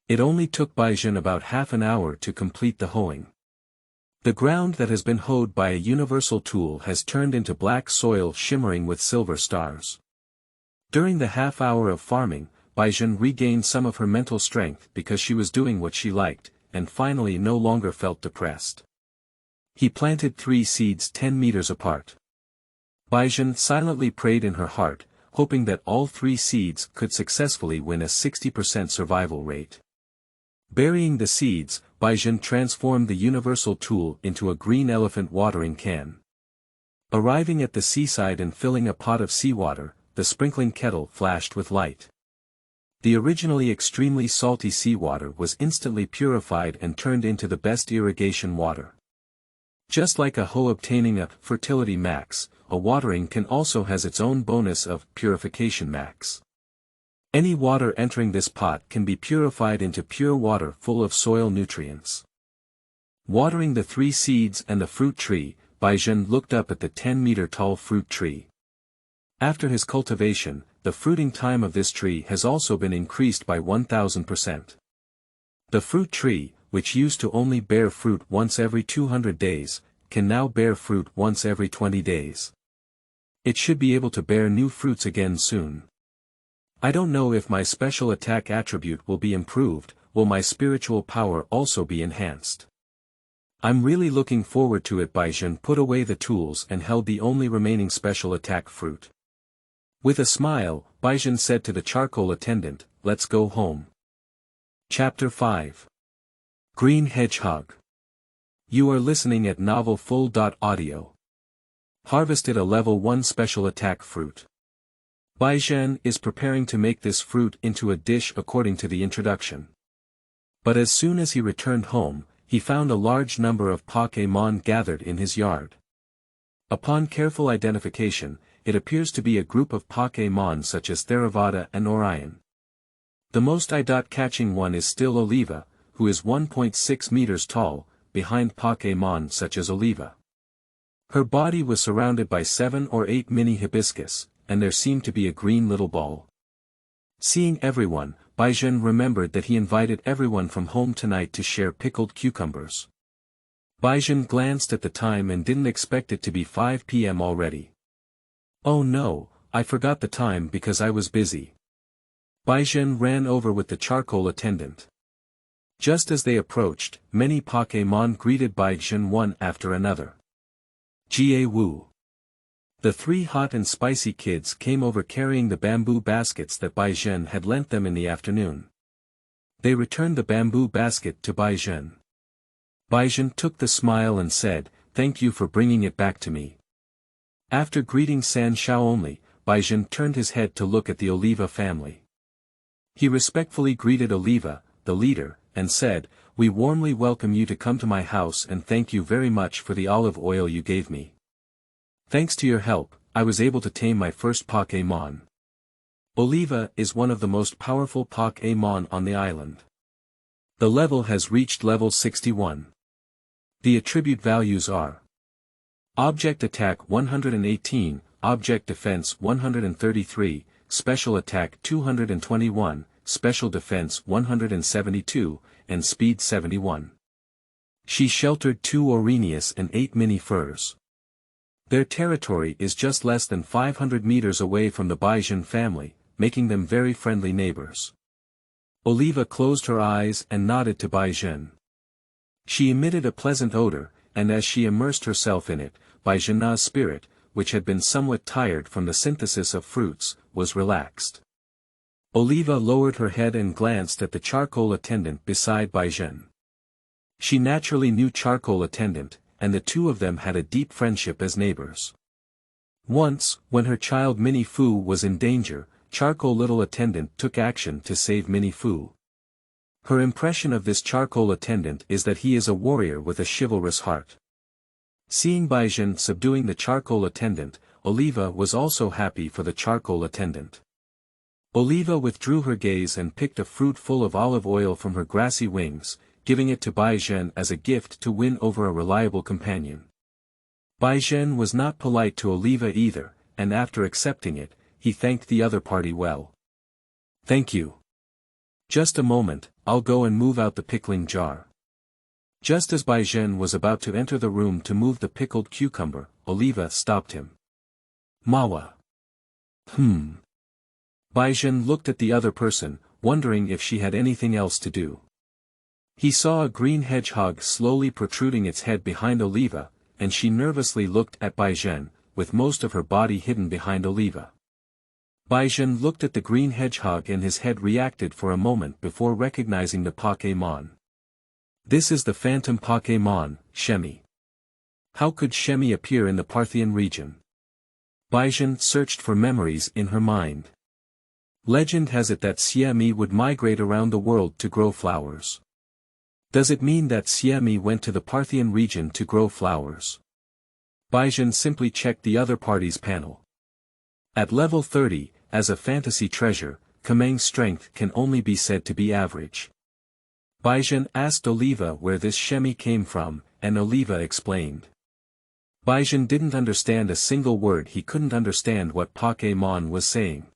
It only took Bai Zhen about half an hour to complete the hoeing. The ground that has been hoed by a universal tool has turned into black soil shimmering with silver stars. During the half hour of farming, Bai Zhen regained some of her mental strength because she was doing what she liked, and finally no longer felt depressed. He planted 3 seeds 10 meters apart. Bai Zhen silently prayed in her heart, hoping that all 3 seeds could successfully win a 60% survival rate. Burying the seeds, Bai Zhen transformed the universal tool into a green elephant watering can. Arriving at the seaside and filling a pot of seawater, the sprinkling kettle flashed with light. The originally extremely salty seawater was instantly purified and turned into the best irrigation water. Just like a hoe obtaining a fertility max, a watering can also has its own bonus of purification max. Any water entering this pot can be purified into pure water full of soil nutrients. Watering the 3 seeds and the fruit tree, Bai Zhen looked up at the 10-meter-tall fruit tree. After his cultivation, the fruiting time of this tree has also been increased by 1000%. The fruit tree, which used to only bear fruit once every 200 days, can now bear fruit once every 20 days. It should be able to bear new fruits again soon. I don't know if my special attack attribute will be improved, will my spiritual power also be enhanced? I'm really looking forward to it. Bai Zhen put away the tools and held the only remaining special attack fruit. With a smile, Bai Zhen said to the charcoal attendant, let's go home. Chapter 5. Green Hedgehog. You are listening at novelfull.audio. Harvested a level 1 special attack fruit. Bai Zhen is preparing to make this fruit into a dish according to the introduction. But as soon as he returned home, he found a large number of Pokemon gathered in his yard. Upon careful identification, it appears to be a group of Pokemon such as Theravada and Orion. The most eye-catching one is still Oliva, who is 1.6 meters tall, behind Pokemon such as Oliva. Her body was surrounded by 7 or 8 mini hibiscus, and there seemed to be a green little ball. Seeing everyone, Baizhen remembered that he invited everyone from home tonight to share pickled cucumbers. Baizhen glanced at the time and didn't expect it to be 5 p.m. already. Oh no, I forgot the time because I was busy. Baizhen ran over with the charcoal attendant. Just as they approached, many Pokemon greeted Baizhen one after another. Jie Wu. The 3 hot and spicy kids came over carrying the bamboo baskets that Baizhen had lent them in the afternoon. They returned the bamboo basket to Baizhen. Baizhen took the smile and said, "Thank you for bringing it back to me." After greeting San Shao only, Baizhen turned his head to look at the Oliva family. He respectfully greeted Oliva, the leader, and said, "We warmly welcome you to come to my house and thank you very much for the olive oil you gave me. Thanks to your help, I was able to tame my first Pokemon." Oliva is one of the most powerful Pokemon on the island. The level has reached level 61. The attribute values are Object Attack 118, Object Defense 133, Special Attack 221, Special Defense 172, and Speed 71. She sheltered 2 Orenius and 8 mini furs. Their territory is just less than 500 meters away from the Baizhen family, making them very friendly neighbors. Oliva closed her eyes and nodded to Baizhen. She emitted a pleasant odor, and as she immersed herself in it, Baizhen's spirit, which had been somewhat tired from the synthesis of fruits, was relaxed. Oliva lowered her head and glanced at the charcoal attendant beside Baizhen. She naturally knew charcoal attendant, and the two of them had a deep friendship as neighbors. Once, when her child Minnie Fu was in danger, charcoal little attendant took action to save Minnie Fu. Her impression of this charcoal attendant is that he is a warrior with a chivalrous heart. Seeing Baizhen subduing the charcoal attendant, Oliva was also happy for the charcoal attendant. Oliva withdrew her gaze and picked a fruit full of olive oil from her grassy wings, giving it to Baizhen as a gift to win over a reliable companion. Baizhen was not polite to Oliva either, and after accepting it, he thanked the other party well. "Thank you. Just a moment, I'll go and move out the pickling jar." Just as Baizhen was about to enter the room to move the pickled cucumber, Oliva stopped him. "Mawa." Baizhen looked at the other person, wondering if she had anything else to do. He saw a green hedgehog slowly protruding its head behind Oliva, and she nervously looked at Baizhen, with most of her body hidden behind Oliva. Baizhen looked at the green hedgehog and his head reacted for a moment before recognizing the Pokemon. This is the phantom Pokemon, Xie Mi. How could Xie Mi appear in the Parthian region? Baizhen searched for memories in her mind. Legend has it that Xie Mi would migrate around the world to grow flowers. Does it mean that Xie Mi went to the Parthian region to grow flowers? Baizhen simply checked the other party's panel. At level 30, as a fantasy treasure, Kameng's strength can only be said to be average. Baizhen asked Oliva where this Xie Mi came from, and Oliva explained. Baizhen didn't understand a single word. He couldn't understand what Pokemon was saying.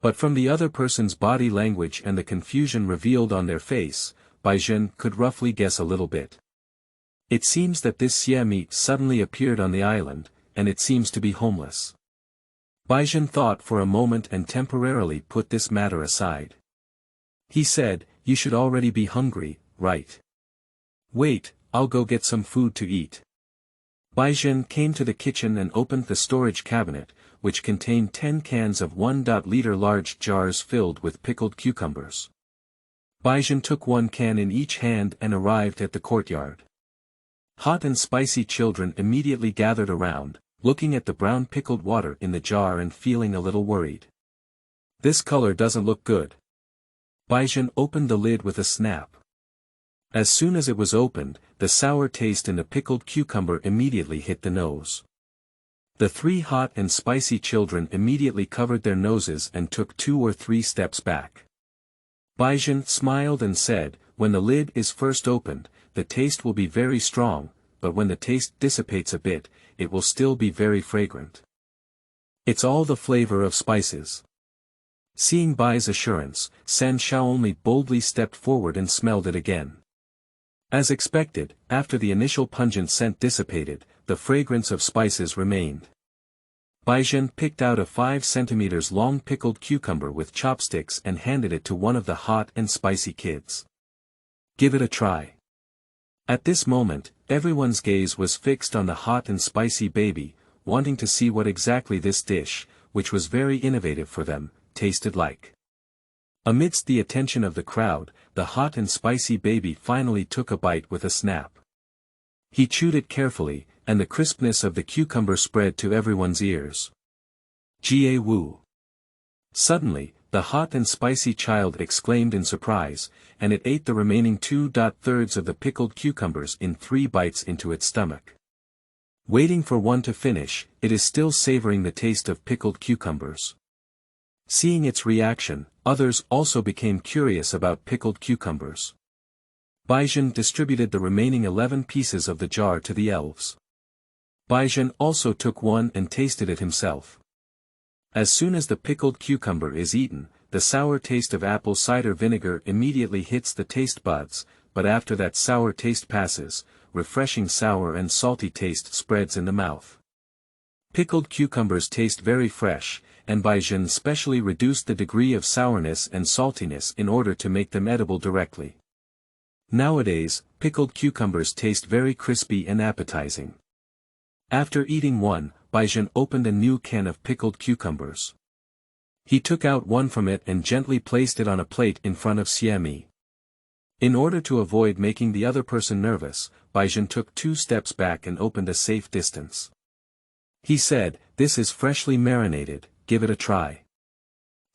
But from the other person's body language and the confusion revealed on their face, Baizhen could roughly guess a little bit. It seems that this Xie Mi suddenly appeared on the island, and it seems to be homeless. Baizhen thought for a moment and temporarily put this matter aside. He said, "You should already be hungry, right? Wait, I'll go get some food to eat." Baizhen came to the kitchen and opened the storage cabinet, which contained 10 cans of 1-liter large jars filled with pickled cucumbers. Baizhen took 1 can in each hand and arrived at the courtyard. Hot and spicy children immediately gathered around, looking at the brown pickled water in the jar and feeling a little worried. "This color doesn't look good." Baizhen opened the lid with a snap. As soon as it was opened, the sour taste in the pickled cucumber immediately hit the nose. The 3 hot and spicy children immediately covered their noses and took 2 or 3 steps back. Baizhen smiled and said, when the lid is first opened, the taste will be very strong, but when the taste dissipates a bit, it will still be very fragrant. It's all the flavor of spices. Seeing Bai's assurance, San Shaomi boldly stepped forward and smelled it again. As expected, after the initial pungent scent dissipated, the fragrance of spices remained. Baizhen picked out a 5 centimeters long pickled cucumber with chopsticks and handed it to one of the hot and spicy kids. Give it a try. At this moment, everyone's gaze was fixed on the hot and spicy baby, wanting to see what exactly this dish, which was very innovative for them, tasted like. Amidst the attention of the crowd, the hot and spicy baby finally took a bite with a snap. He chewed it carefully, and the crispness of the cucumber spread to everyone's ears. Jie Wu. Suddenly, the hot and spicy child exclaimed in surprise, and it ate the remaining 2/3 of the pickled cucumbers in 3 bites into its stomach. Waiting for one to finish, it is still savoring the taste of pickled cucumbers. Seeing its reaction, others also became curious about pickled cucumbers. Baizhen distributed the remaining 11 pieces of the jar to the elves. Baizhen also took one and tasted it himself. As soon as the pickled cucumber is eaten, the sour taste of apple cider vinegar immediately hits the taste buds, but after that sour taste passes, refreshing sour and salty taste spreads in the mouth. Pickled cucumbers taste very fresh, and Baizhen specially reduced the degree of sourness and saltiness in order to make them edible directly. Nowadays, pickled cucumbers taste very crispy and appetizing. After eating one, Baizhen opened a new can of pickled cucumbers. He took out one from it and gently placed it on a plate in front of Xie Mi. In order to avoid making the other person nervous, Baizhen took 2 steps back and opened a safe distance. He said, "This is freshly marinated, give it a try."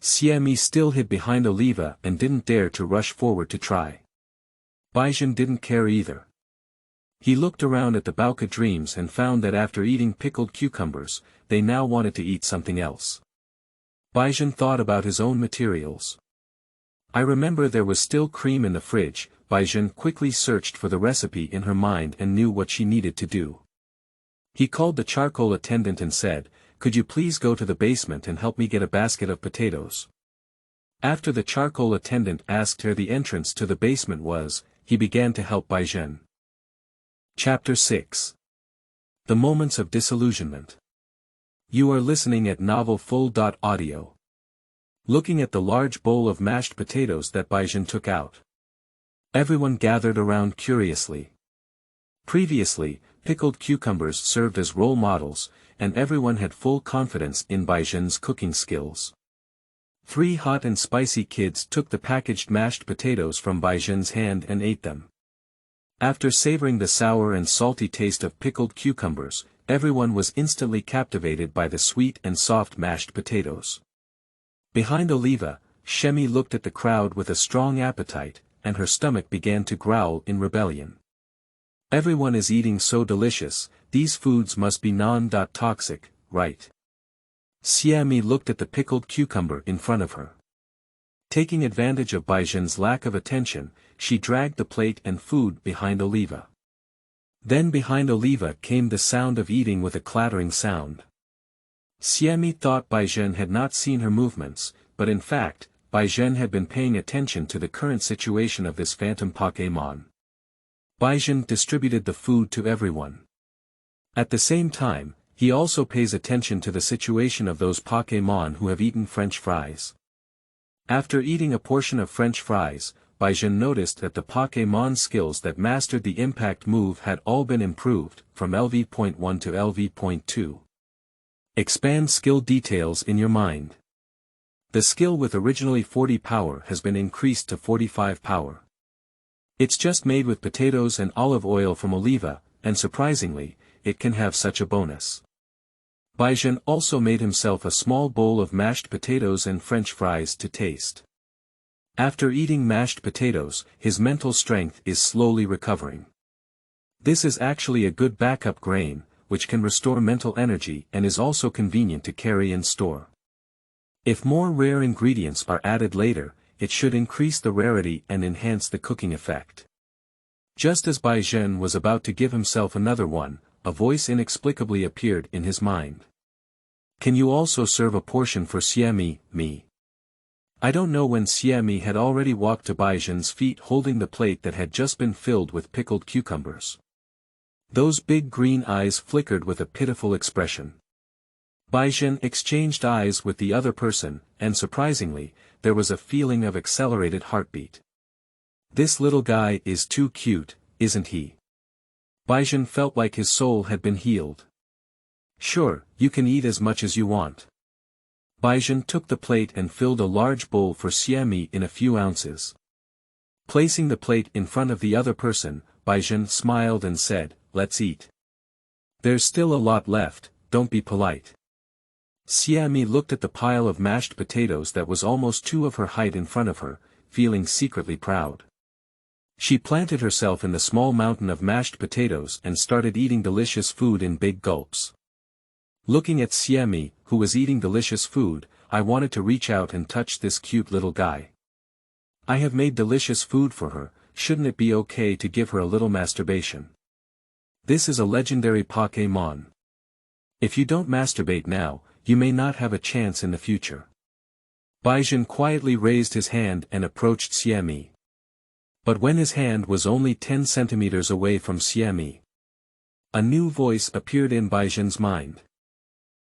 Xie Mi still hid behind Oliva and didn't dare to rush forward to try. Baizhen didn't care either. He looked around at the Bauka dreams and found that after eating pickled cucumbers, they now wanted to eat something else. Baizhen thought about his own materials. I remember there was still cream in the fridge. Baizhen quickly searched for the recipe in her mind and knew what she needed to do. He called the charcoal attendant and said, "Could you please go to the basement and help me get a basket of potatoes?" After the charcoal attendant asked where the entrance to the basement was, he began to help Baizhen. Chapter 6. The Moments of Disillusionment. You are listening at novelfull.audio. Looking at the large bowl of mashed potatoes that Baizhen took out. Everyone gathered around curiously. Previously, pickled cucumbers served as role models, and everyone had full confidence in Baizhen's cooking skills. 3 hot and spicy kids took the packaged mashed potatoes from Baizhen's hand and ate them. After savoring the sour and salty taste of pickled cucumbers, everyone was instantly captivated by the sweet and soft mashed potatoes. Behind Oliva, Xie Mi looked at the crowd with a strong appetite, and her stomach began to growl in rebellion. Everyone is eating so delicious, these foods must be non-toxic, right? Xie Mi looked at the pickled cucumber in front of her. Taking advantage of Baizhen's lack of attention, she dragged the plate and food behind Oliva. Then behind Oliva came the sound of eating with a clattering sound. Xie Mi thought Baizhen had not seen her movements, but in fact, Baizhen had been paying attention to the current situation of this phantom Pokémon. Baizhen distributed the food to everyone. At the same time, he also pays attention to the situation of those Pokémon who have eaten French fries. After eating a portion of French fries, Baizhen noticed that the Pokémon skills that mastered the impact move had all been improved, from LV.1 to LV.2. Expand skill details in your mind. The skill with originally 40 power has been increased to 45 power. It's just made with potatoes and olive oil from Oliva, and surprisingly, it can have such a bonus. Baizhen also made himself a small bowl of mashed potatoes and French fries to taste. After eating mashed potatoes, his mental strength is slowly recovering. This is actually a good backup grain, which can restore mental energy and is also convenient to carry and store. If more rare ingredients are added later, it should increase the rarity and enhance the cooking effect. Just as Bai Zhen was about to give himself another one, a voice inexplicably appeared in his mind. Can you also serve a portion for Xie Mi? I don't know when Xie Mi had already walked to Bai Zhen's feet holding the plate that had just been filled with pickled cucumbers. Those big green eyes flickered with a pitiful expression. Bai Zhen exchanged eyes with the other person, and surprisingly, there was a feeling of accelerated heartbeat. This little guy is too cute, isn't he? Bai Zhen felt like his soul had been healed. Sure, you can eat as much as you want. Bai Zhen took the plate and filled a large bowl for Xie Mi in a few ounces. Placing the plate in front of the other person, Bai Zhen smiled and said, "Let's eat. There's still a lot left, don't be polite." Xie Mi looked at the pile of mashed potatoes that was almost 2 of her height in front of her, feeling secretly proud. She planted herself in the small mountain of mashed potatoes and started eating delicious food in big gulps. Looking at Xie Mi, who was eating delicious food, I wanted to reach out and touch this cute little guy. I have made delicious food for her, shouldn't it be okay to give her a little masturbation? This is a legendary Pokémon. If you don't masturbate now, you may not have a chance in the future. Bai Zhen quietly raised his hand and approached Xie Mi. But when his hand was only 10 centimeters away from Xie Mi, a new voice appeared in Bai Zhen's mind.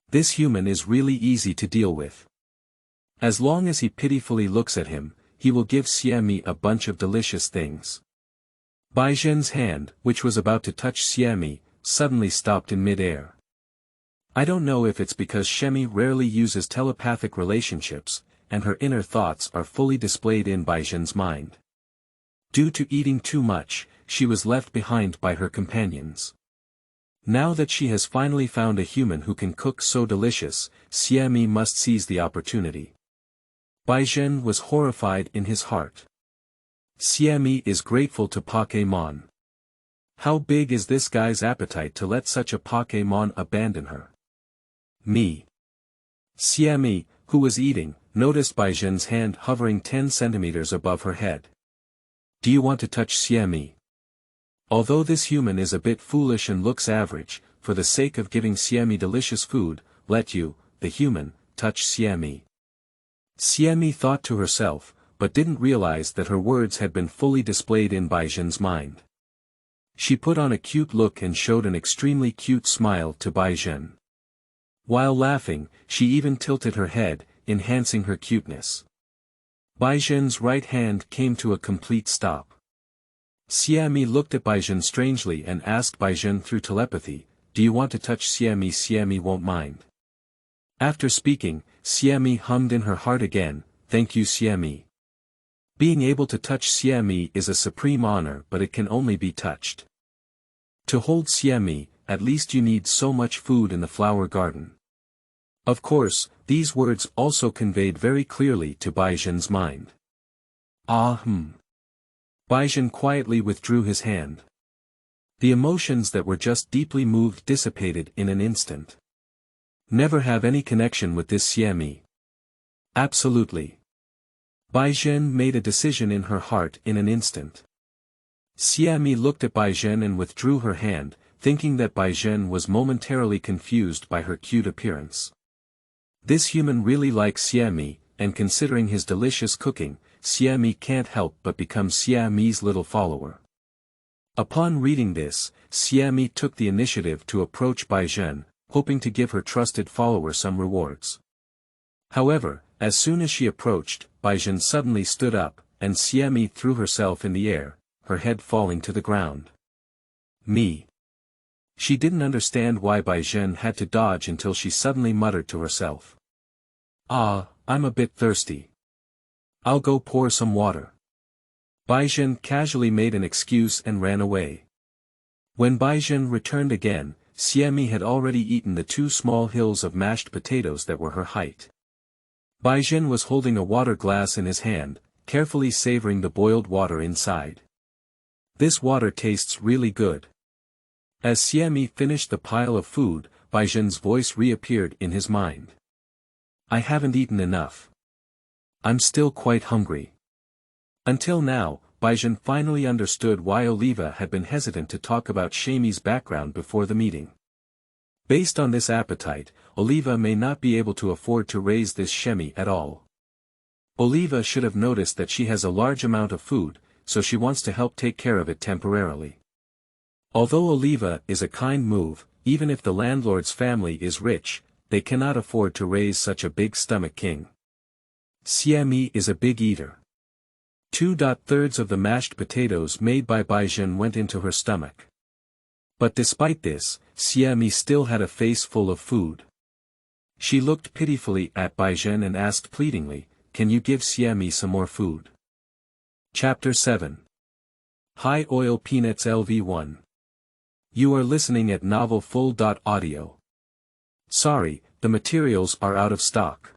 This human is really easy to deal with. As long as he pitifully looks at him, he will give Xie Mi a bunch of delicious things. Bai Zhen's hand, which was about to touch Xie Mi, suddenly stopped in mid-air. I don't know if it's because Xie Mi rarely uses telepathic relationships, and her inner thoughts are fully displayed in Bai Zhen's mind. Due to eating too much, she was left behind by her companions. Now that she has finally found a human who can cook so delicious, Xie Mi must seize the opportunity. Bai Zhen was horrified in his heart. Xie Mi is grateful to Pokémon. How big is this guy's appetite to let such a Pokémon abandon her? Me. Xie Mi, who was eating, noticed Bai Zhen's hand hovering 10 centimeters above her head. Do you want to touch Xie Mi? Although this human is a bit foolish and looks average, for the sake of giving Xie Mi delicious food, let you, the human, touch Xie Mi. Xie Mi thought to herself, but didn't realize that her words had been fully displayed in Bai Zhen's mind. She put on a cute look and showed an extremely cute smile to Bai Zhen. While laughing, she even tilted her head, enhancing her cuteness. Bai Zhen's right hand came to a complete stop. Xie Mi looked at Bai Zhen strangely and asked Bai Zhen through telepathy, "Do you want to touch Xie Mi?" Xie Mi won't mind. After speaking, Xie Mi hummed in her heart again, "Thank you Xie Mi." Being able to touch Xie Mi is a supreme honor, but it can only be touched. To hold Xie Mi, at least you need so much food in the flower garden. Of course, these words also conveyed very clearly to Bai Zhen's mind. Bai Zhen quietly withdrew his hand. The emotions that were just deeply moved dissipated in an instant. Never have any connection with this Xie Mi. Absolutely. Bai Zhen made a decision in her heart in an instant. Xie Mi looked at Bai Zhen and withdrew her hand, thinking that Bai Zhen was momentarily confused by her cute appearance. This human really likes Xie Mi, and considering his delicious cooking, Xie Mi can't help but become Xie Mi's little follower. Upon reading this, Xie Mi took the initiative to approach Bai Zhen, hoping to give her trusted follower some rewards. However, as soon as she approached, Bai Zhen suddenly stood up, and Xie Mi threw herself in the air, her head falling to the ground. Me. She didn't understand why Bai Zhen had to dodge until she suddenly muttered to herself. I'm a bit thirsty. I'll go pour some water. Bai Zhen casually made an excuse and ran away. When Bai Zhen returned again, Xie Mi had already eaten the 2 small hills of mashed potatoes that were her height. Bai Zhen was holding a water glass in his hand, carefully savoring the boiled water inside. This water tastes really good. As Xie Mi finished the pile of food, Bai Zhen's voice reappeared in his mind. I haven't eaten enough. I'm still quite hungry. Until now, Baizhen finally understood why Oliva had been hesitant to talk about Xie Mi's background before the meeting. Based on this appetite, Oliva may not be able to afford to raise this Xie Mi at all. Oliva should have noticed that she has a large amount of food, so she wants to help take care of it temporarily. Although Oliva is a kind move, even if the landlord's family is rich, they cannot afford to raise such a big stomach king. Xie Mi is a big eater. 2/3 of the mashed potatoes made by Baizhen went into her stomach. But despite this, Xie Mi still had a face full of food. She looked pitifully at Baizhen and asked pleadingly, "Can you give Xie Mi some more food?" Chapter 7. High Oil Peanuts LV1. You are listening at novelfull.audio. Sorry, the materials are out of stock.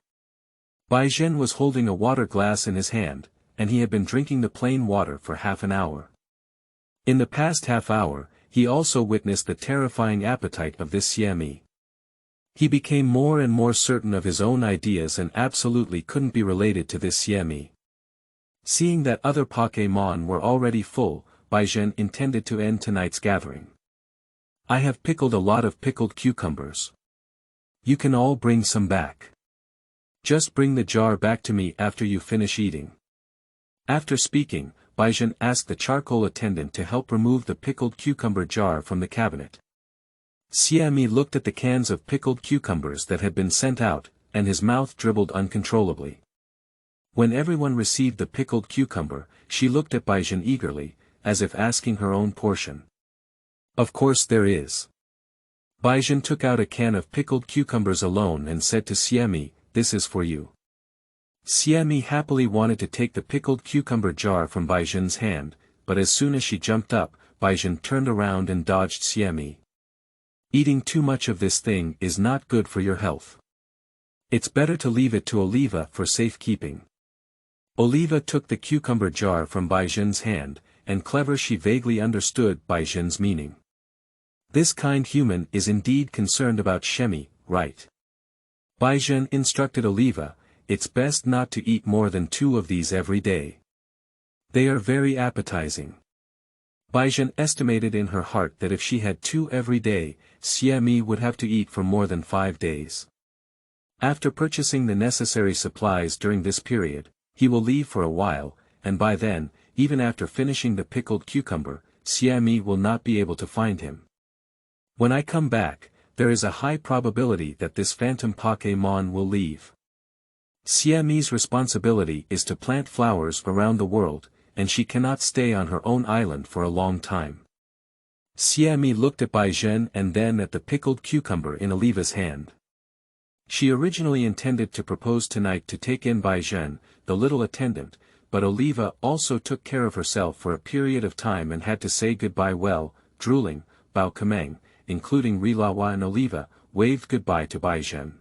Baizhen was holding a water glass in his hand, and he had been drinking the plain water for half an hour. In the past half hour, he also witnessed the terrifying appetite of this Xie Mi. He became more and more certain of his own ideas and absolutely couldn't be related to this Xie Mi. Seeing that other Pokémon were already full, Baizhen intended to end tonight's gathering. I have pickled a lot of pickled cucumbers. You can all bring some back. Just bring the jar back to me after you finish eating. After speaking, Baizhen asked the charcoal attendant to help remove the pickled cucumber jar from the cabinet. Xie Mi looked at the cans of pickled cucumbers that had been sent out, and his mouth dribbled uncontrollably. When everyone received the pickled cucumber, she looked at Baizhen eagerly, as if asking her own portion. Of course there is. Baizhen took out a can of pickled cucumbers alone and said to Xie Mi, "This is for you." Xie Mi happily wanted to take the pickled cucumber jar from Baizhen's hand, but as soon as she jumped up, Baizhen turned around and dodged Xie Mi. Eating too much of this thing is not good for your health. It's better to leave it to Oliva for safekeeping. Oliva took the cucumber jar from Baizhen's hand, and clever she vaguely understood Baizhen's meaning. This kind human is indeed concerned about Xie Mi, right? Baizhen instructed Oliva, "It's best not to eat more than 2 of these every day. They are very appetizing." Baizhen estimated in her heart that if she had 2 every day, Xie Mi would have to eat for more than 5 days. After purchasing the necessary supplies during this period, he will leave for a while, and by then, even after finishing the pickled cucumber, Xie Mi will not be able to find him. When I come back, there is a high probability that this phantom Pokémon will leave. Xie Mi's responsibility is to plant flowers around the world, and she cannot stay on her own island for a long time. Xie Mi looked at Baizhen and then at the pickled cucumber in Oliva's hand. She originally intended to propose tonight to take in Baizhen, the little attendant, but Oliva also took care of herself for a period of time and had to say goodbye drooling, Bao Kameng, including Rilawa and Oliva, waved goodbye to Baizhen.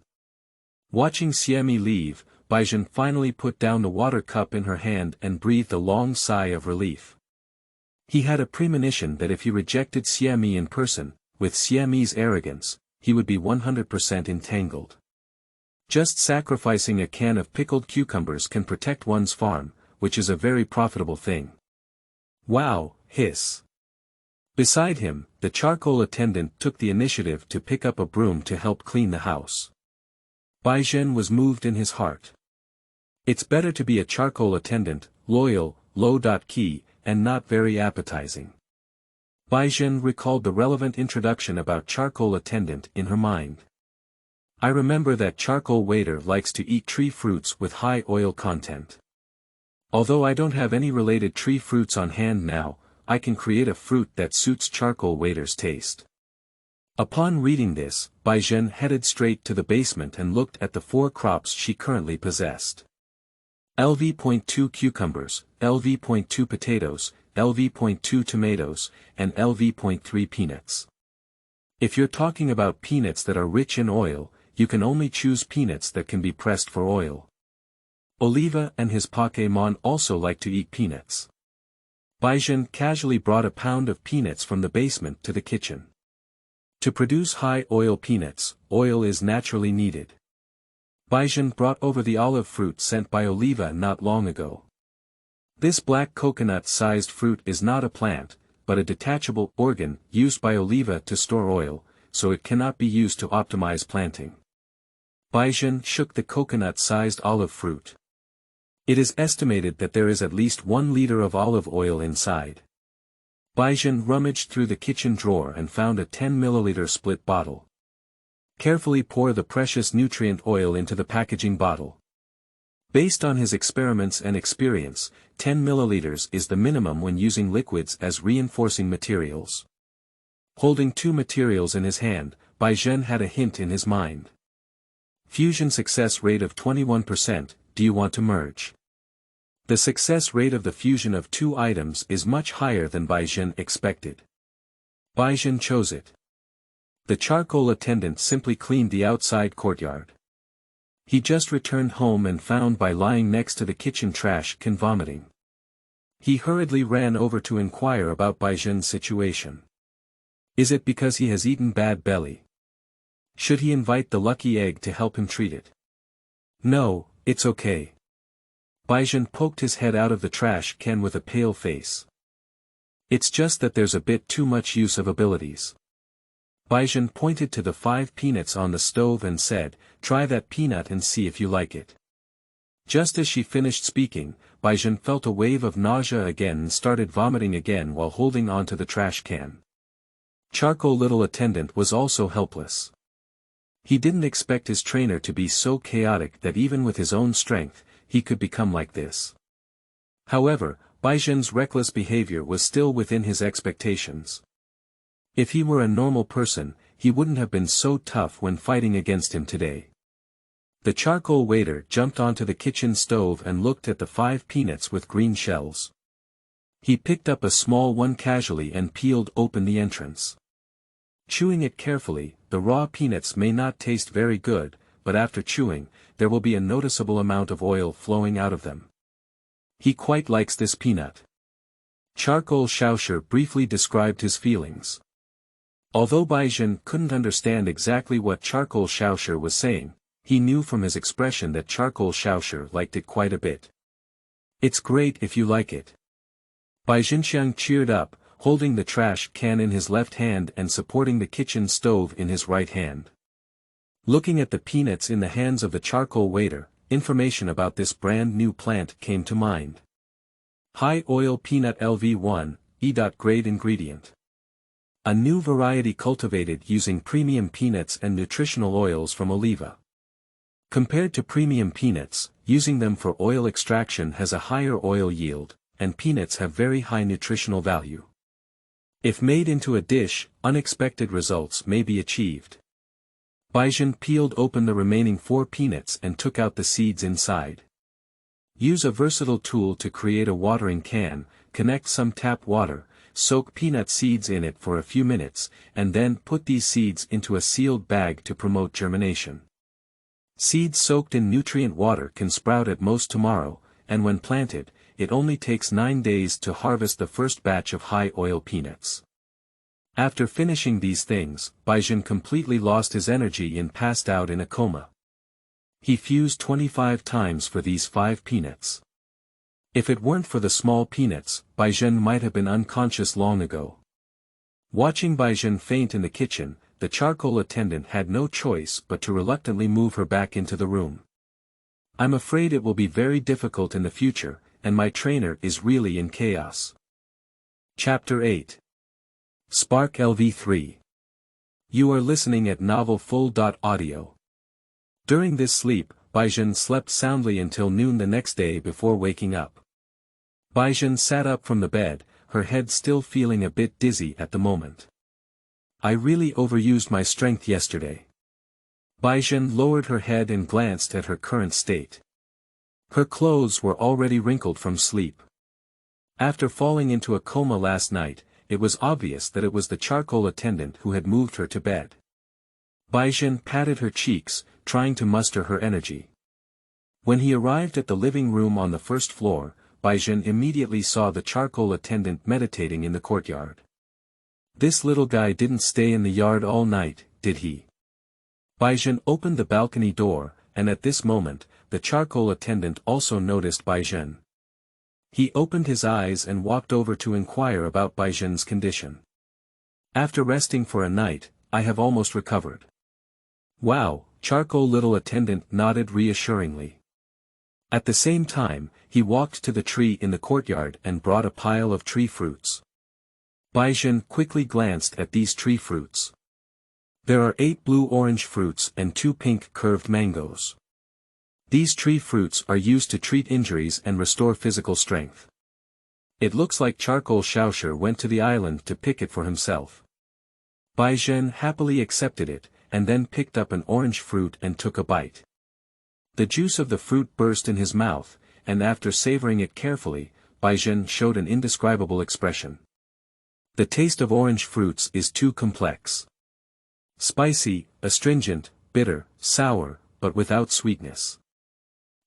Watching Xie Mi leave, Baizhen finally put down the water cup in her hand and breathed a long sigh of relief. He had a premonition that if he rejected Xie Mi in person, with Xie Mi's arrogance, he would be 100% entangled. Just sacrificing a can of pickled cucumbers can protect one's farm, which is a very profitable thing. Wow, hiss. Beside him, the charcoal attendant took the initiative to pick up a broom to help clean the house. Baizhen was moved in his heart. It's better to be a charcoal attendant, loyal, low-key, and not very appetizing. Baizhen recalled the relevant introduction about charcoal attendant in her mind. I remember that charcoal waiter likes to eat tree fruits with high oil content. Although I don't have any related tree fruits on hand now, I can create a fruit that suits charcoal waiter's taste. Upon reading this, Baizhen headed straight to the basement and looked at the 4 crops she currently possessed. LV.2 cucumbers, LV.2 potatoes, LV.2 tomatoes, and LV.3 peanuts. If you're talking about peanuts that are rich in oil, you can only choose peanuts that can be pressed for oil. Oliva and his Pokémon also like to eat peanuts. Baizhen casually brought a pound of peanuts from the basement to the kitchen. To produce high-oil peanuts, oil is naturally needed. Baizhen brought over the olive fruit sent by Oliva not long ago. This black coconut-sized fruit is not a plant, but a detachable organ used by Oliva to store oil, so it cannot be used to optimize planting. Baizhen shook the coconut-sized olive fruit. It is estimated that there is at least 1 liter of olive oil inside. Baizhen rummaged through the kitchen drawer and found a 10 milliliter split bottle. Carefully pour the precious nutrient oil into the packaging bottle. Based on his experiments and experience, 10 milliliters is the minimum when using liquids as reinforcing materials. Holding 2 materials in his hand, Baizhen had a hint in his mind. Fusion success rate of 21%, do you want to merge? The success rate of the fusion of 2 items is much higher than Baizhen expected. Baizhen chose it. The charcoal attendant simply cleaned the outside courtyard. He just returned home and found Bai lying next to the kitchen trash can vomiting. He hurriedly ran over to inquire about Baizhen's situation. Is it because he has eaten bad belly? Should he invite the lucky egg to help him treat it? No, it's okay. Baizhen poked his head out of the trash can with a pale face. It's just that there's a bit too much use of abilities. Baizhen pointed to the 5 peanuts on the stove and said, try that peanut and see if you like it. Just as she finished speaking, Baizhen felt a wave of nausea again and started vomiting again while holding onto the trash can. Charcoal little attendant was also helpless. He didn't expect his trainer to be so chaotic that even with his own strength, he could become like this. However, Baizhen's reckless behavior was still within his expectations. If he were a normal person, he wouldn't have been so tough when fighting against him today. The charcoal waiter jumped onto the kitchen stove and looked at the 5 peanuts with green shells. He picked up a small one casually and peeled open the entrance. Chewing it carefully, the raw peanuts may not taste very good, but after chewing, there will be a noticeable amount of oil flowing out of them. He quite likes this peanut. Charcoal Xiaoshu briefly described his feelings. Although Baizhen couldn't understand exactly what Charcoal Xiaoshu was saying, he knew from his expression that Charcoal Xiaoshu liked it quite a bit. It's great if you like it. Baizhenxiang cheered up, holding the trash can in his left hand and supporting the kitchen stove in his right hand. Looking at the peanuts in the hands of the charcoal waiter, information about this brand new plant came to mind. High oil peanut LV1, grade ingredient. A new variety cultivated using premium peanuts and nutritional oils from Oliva. Compared to premium peanuts, using them for oil extraction has a higher oil yield, and peanuts have very high nutritional value. If made into a dish, unexpected results may be achieved. Baizhen peeled open the remaining 4 peanuts and took out the seeds inside. Use a versatile tool to create a watering can, connect some tap water, soak peanut seeds in it for a few minutes, and then put these seeds into a sealed bag to promote germination. Seeds soaked in nutrient water can sprout at most tomorrow, and when planted, it only takes 9 days to harvest the first batch of high-oil peanuts. After finishing these things, Baizhen completely lost his energy and passed out in a coma. He fused 25 times for these 5 peanuts. If it weren't for the small peanuts, Baizhen might have been unconscious long ago. Watching Baizhen faint in the kitchen, the charcoal attendant had no choice but to reluctantly move her back into the room. I'm afraid it will be very difficult in the future, and my trainer is really in chaos. Chapter 8. Spark LV3. You are listening at novelfull.audio. During this sleep, Baizhen slept soundly until noon the next day before waking up. Baizhen sat up from the bed, her head still feeling a bit dizzy at the moment. I really overused my strength yesterday. Baizhen lowered her head and glanced at her current state. Her clothes were already wrinkled from sleep. After falling into a coma last night, it was obvious that it was the charcoal attendant who had moved her to bed. Baizhen patted her cheeks, trying to muster her energy. When he arrived at the living room on the first floor, Baizhen immediately saw the charcoal attendant meditating in the courtyard. This little guy didn't stay in the yard all night, did he? Baizhen opened the balcony door, and at this moment, the charcoal attendant also noticed Baizhen. He opened his eyes and walked over to inquire about Baizhen's condition. After resting for a night, I have almost recovered. Wow, charcoal little attendant nodded reassuringly. At the same time, he walked to the tree in the courtyard and brought a pile of tree fruits. Baizhen quickly glanced at these tree fruits. There are 8 blue-orange fruits and 2 pink curved mangoes. These tree fruits are used to treat injuries and restore physical strength. It looks like Charcoal Xiaoshu went to the island to pick it for himself. Baizhen happily accepted it, and then picked up an orange fruit and took a bite. The juice of the fruit burst in his mouth, and after savoring it carefully, Baizhen showed an indescribable expression. The taste of orange fruits is too complex. Spicy, astringent, bitter, sour, but without sweetness.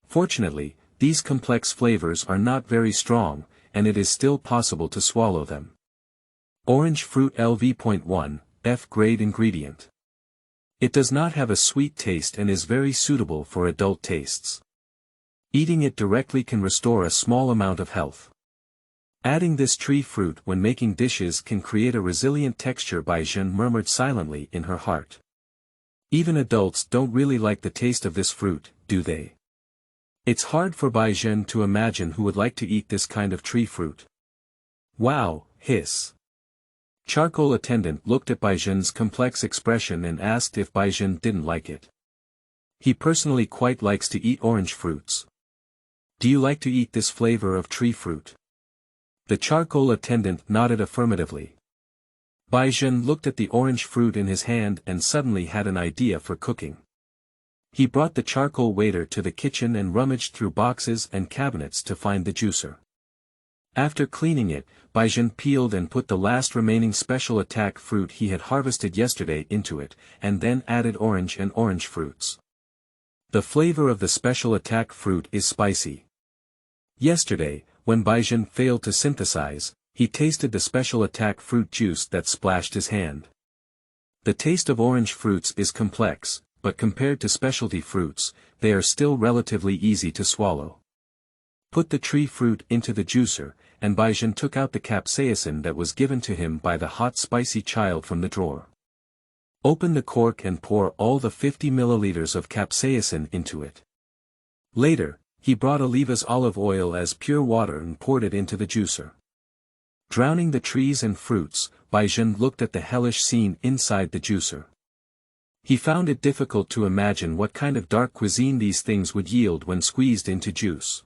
Fortunately, these complex flavors are not very strong, and it is still possible to swallow them. Orange fruit LV.1, F-grade ingredient. It does not have a sweet taste and is very suitable for adult tastes. Eating it directly can restore a small amount of health. Adding this tree fruit when making dishes can create a resilient texture, Baizhen murmured silently in her heart. Even adults don't really like the taste of this fruit, do they? It's hard for Baizhen to imagine who would like to eat this kind of tree fruit. Wow, hiss. Charcoal attendant looked at Baizhen's complex expression and asked if Baizhen didn't like it. He personally quite likes to eat orange fruits. Do you like to eat this flavor of tree fruit? The charcoal attendant nodded affirmatively. Baizhen looked at the orange fruit in his hand and suddenly had an idea for cooking. He brought the charcoal waiter to the kitchen and rummaged through boxes and cabinets to find the juicer. After cleaning it, Baizhen peeled and put the last remaining special attack fruit he had harvested yesterday into it, and then added orange and orange fruits. The flavor of the special attack fruit is spicy. Yesterday, when Baizhen failed to synthesize, he tasted the special attack fruit juice that splashed his hand. The taste of orange fruits is complex, but compared to specialty fruits, they are still relatively easy to swallow. Put the tree fruit into the juicer, and Baizhen took out the capsaicin that was given to him by the hot spicy child from the drawer. Open the cork and pour all the 50 milliliters of capsaicin into it. Later, he brought Oliva's olive oil as pure water and poured it into the juicer. Drowning the trees and fruits, Baizhen looked at the hellish scene inside the juicer. He found it difficult to imagine what kind of dark cuisine these things would yield when squeezed into juice.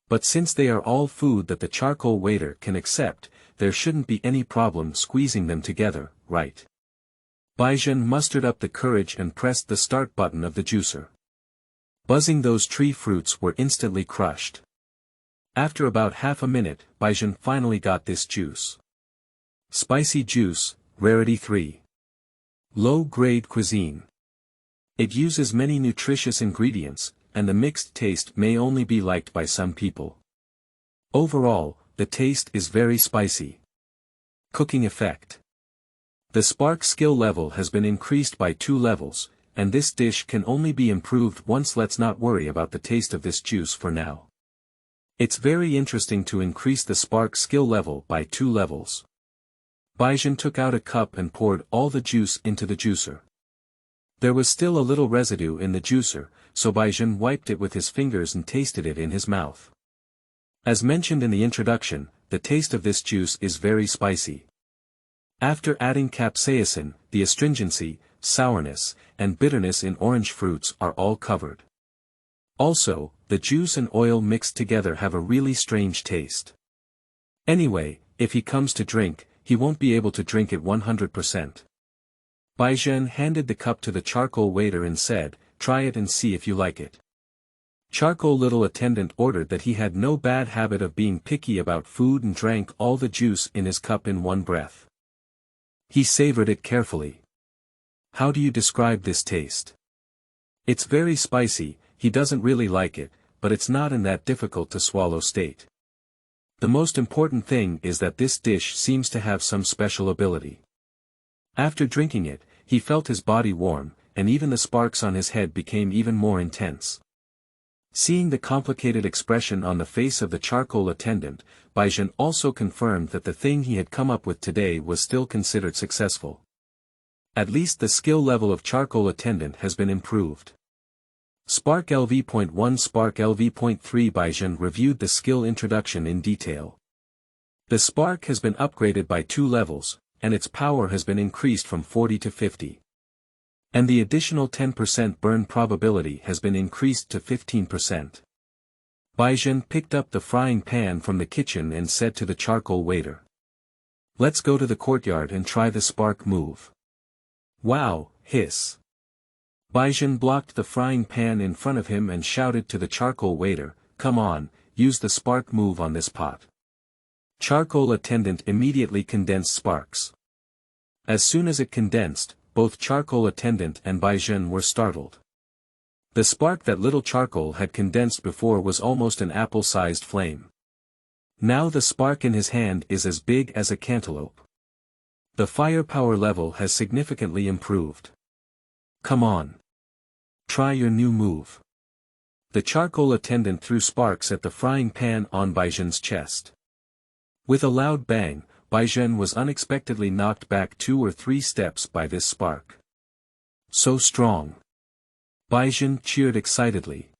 But since they are all food that the charcoal waiter can accept, there shouldn't be any problem squeezing them together, right? Baizhen mustered up the courage and pressed the start button of the juicer. Buzzing, those tree fruits were instantly crushed. After about half a minute, Baizhen finally got this juice. Spicy juice, rarity 3. Low-grade cuisine. It uses many nutritious ingredients, and the mixed taste may only be liked by some people. Overall, the taste is very spicy. Cooking effect. The spark skill level has been increased by 2 levels, and this dish can only be improved once. Let's not worry about the taste of this juice for now. It's very interesting to increase the spark skill level by 2 levels. Baizhen took out a cup and poured all the juice into the juicer. There was still a little residue in the juicer, so Baizhen wiped it with his fingers and tasted it in his mouth. As mentioned in the introduction, the taste of this juice is very spicy. After adding capsaicin, the astringency, sourness, and bitterness in orange fruits are all covered. Also, the juice and oil mixed together have a really strange taste. Anyway, if he comes to drink, he won't be able to drink it 100%. Baizhen handed the cup to the charcoal waiter and said, "Try it and see if you like it." Charcoal little attendant ordered that he had no bad habit of being picky about food and drank all the juice in his cup in one breath. He savored it carefully. How do you describe this taste? It's very spicy. He doesn't really like it, but it's not in that difficult to swallow state. The most important thing is that this dish seems to have some special ability. After drinking it, he felt his body warm, and even the sparks on his head became even more intense. Seeing the complicated expression on the face of the charcoal attendant, Baizhen also confirmed that the thing he had come up with today was still considered successful. At least the skill level of charcoal attendant has been improved. Spark LV.1 Spark LV.3 Baizhen reviewed the skill introduction in detail. The spark has been upgraded by 2 levels, and its power has been increased from 40 to 50. And the additional 10% burn probability has been increased to 15%. Baizhen picked up the frying pan from the kitchen and said to the charcoal waiter, "Let's go to the courtyard and try the spark move." "Wow," hiss. Baizhen blocked the frying pan in front of him and shouted to the charcoal waiter, "Come on, use the spark move on this pot." Charcoal attendant immediately condensed sparks. As soon as it condensed, both charcoal attendant and Baizhen were startled. The spark that little charcoal had condensed before was almost an apple-sized flame. Now the spark in his hand is as big as a cantaloupe. The firepower level has significantly improved. "Come on. Try your new move." The charcoal attendant threw sparks at the frying pan on Baizhen's chest. With a loud bang, Baizhen was unexpectedly knocked back 2 or 3 steps by this spark. "So strong!" Baizhen cheered excitedly.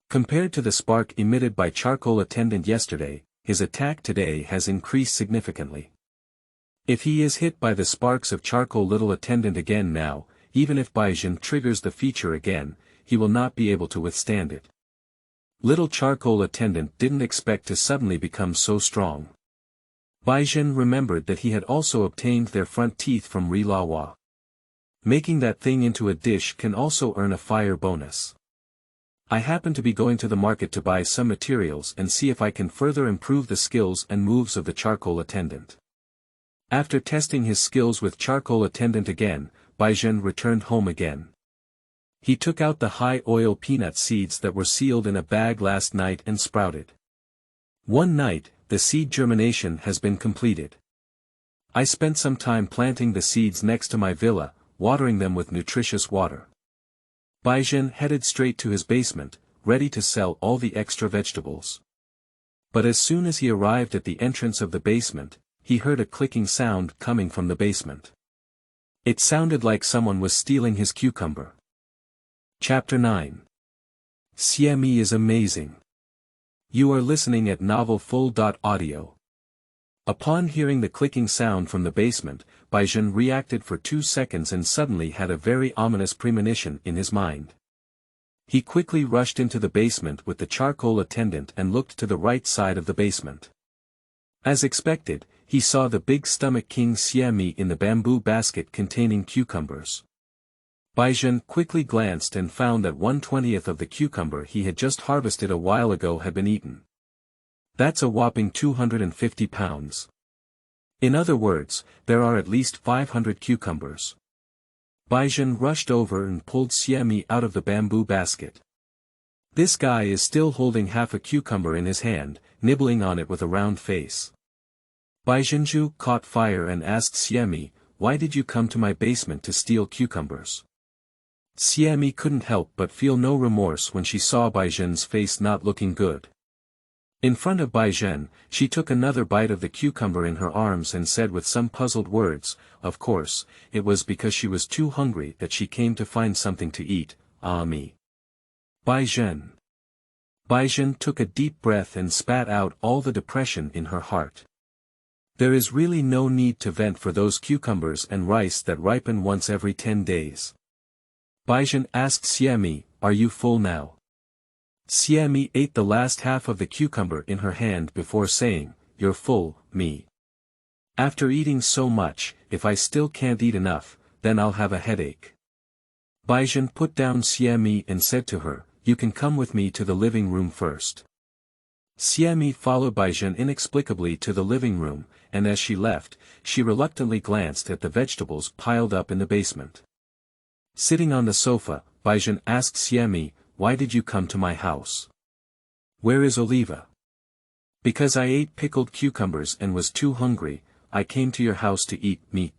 Compared to the spark emitted by charcoal attendant yesterday, his attack today has increased significantly. If he is hit by the sparks of charcoal little attendant again now, even if Baizhen triggers the feature again, he will not be able to withstand it. Little charcoal attendant didn't expect to suddenly become so strong. Baizhen remembered that he had also obtained their front teeth from Rilawa. Making that thing into a dish can also earn a fire bonus. I happen to be going to the market to buy some materials and see if I can further improve the skills and moves of the charcoal attendant. After testing his skills with charcoal attendant again, Baizhen returned home again. He took out the high-oil peanut seeds that were sealed in a bag last night and sprouted. One night, the seed germination has been completed. I spent some time planting the seeds next to my villa, watering them with nutritious water. Baizhen headed straight to his basement, ready to sell all the extra vegetables. But as soon as he arrived at the entrance of the basement, he heard a clicking sound coming from the basement. It sounded like someone was stealing his cucumber. Chapter 9. Xie Mi Is Amazing. You are listening at novelfull.audio. Upon hearing the clicking sound from the basement, Baizhen reacted for 2 seconds and suddenly had a very ominous premonition in his mind. He quickly rushed into the basement with the charcoal attendant and looked to the right side of the basement. As expected, he saw the big stomach King Xie Mi in the bamboo basket containing cucumbers. Baizhen quickly glanced and found that 1/20th of the cucumber he had just harvested a while ago had been eaten. That's a whopping 250 pounds. In other words, there are at least 500 cucumbers. Baizhen rushed over and pulled Xie Mi out of the bamboo basket. This guy is still holding half a cucumber in his hand, nibbling on it with a round face. Baizhenju caught fire and asked Xie Mi, "Why did you come to my basement to steal cucumbers?" Xie Mi couldn't help but feel no remorse when she saw Baizhen's face not looking good. In front of Baizhen, she took another bite of the cucumber in her arms and said with some puzzled words, "Of course, it was because she was too hungry that she came to find something to eat, ah me." Baizhen. Baizhen took a deep breath and spat out all the depression in her heart. There is really no need to vent for those cucumbers and rice that ripen once every 10 days. Baizhen asked Xie Mi, "Are you full now?" Xie Mi ate the last half of the cucumber in her hand before saying, "You're full, me. After eating so much, if I still can't eat enough, then I'll have a headache." Baizhen put down Xie Mi and said to her, "You can come with me to the living room first." Xie Mi followed Baizhen inexplicably to the living room, and as she left, she reluctantly glanced at the vegetables piled up in the basement. Sitting on the sofa, Baizhen asked Xie Mi, "Why did you come to my house? Where is Oliva?" "Because I ate pickled cucumbers and was too hungry, I came to your house to eat meat.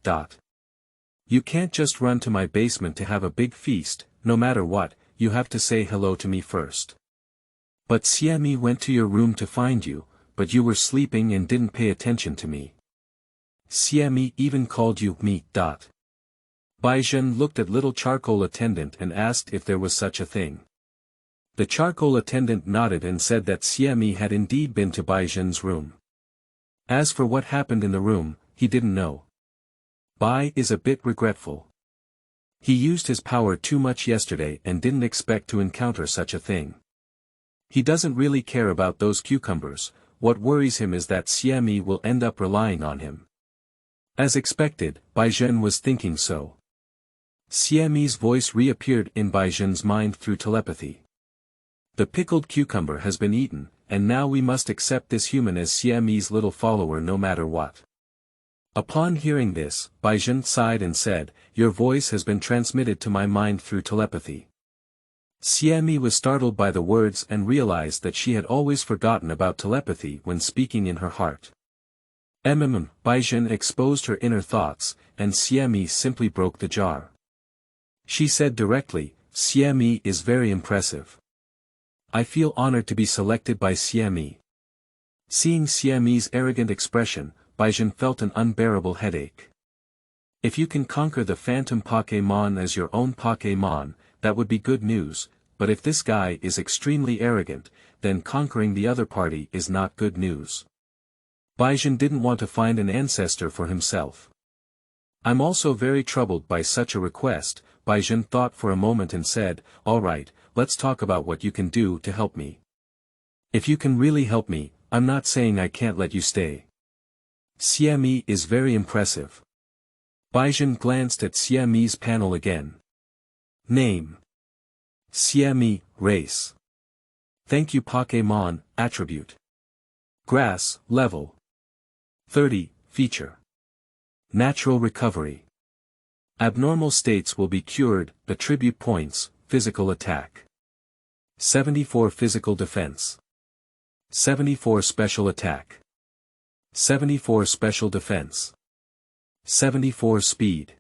You can't just run to my basement to have a big feast, no matter what, you have to say hello to me first." But Xie Mi went to your room to find you, but you were sleeping and didn't pay attention to me. Xie Mi even called you me. Baizhen looked at little charcoal attendant and asked if there was such a thing. The charcoal attendant nodded and said that Xie Mi had indeed been to Baizhen's room. As for what happened in the room, he didn't know. Bai is a bit regretful. He used his power too much yesterday and didn't expect to encounter such a thing. He doesn't really care about those cucumbers, what worries him is that Xie Mi will end up relying on him. As expected, Baizhen was thinking so. Xie Mi's voice reappeared in Baizhen's mind through telepathy. The pickled cucumber has been eaten, and now we must accept this human as Xie Mi's little follower no matter what. Upon hearing this, Baizhen sighed and said, "Your voice has been transmitted to my mind through telepathy." Xie Mi was startled by the words and realized that she had always forgotten about telepathy when speaking in her heart. Baizhen exposed her inner thoughts, and Xie Mi simply broke the jar. She said directly, "Xie Mi is very impressive. I feel honored to be selected by Xie Mi." Seeing Xie Mi's arrogant expression, Baizhen felt an unbearable headache. If you can conquer the phantom Pokémon as your own Pokémon, that would be good news, but if this guy is extremely arrogant, then conquering the other party is not good news. Baizhen didn't want to find an ancestor for himself. "I'm also very troubled by such a request," Baizhen thought for a moment and said, "Alright, let's talk about what you can do to help me. If you can really help me, I'm not saying I can't let you stay." Xie Mi is very impressive. Baizhen glanced at Xie Mi's panel again. Name: Xie Mi, race. Thank you Pokémon, attribute. Grass, level 30, feature. Natural recovery. Abnormal states will be cured, attribute points, physical attack. 74 physical defense. 74 special attack. 74 special defense. 74 speed.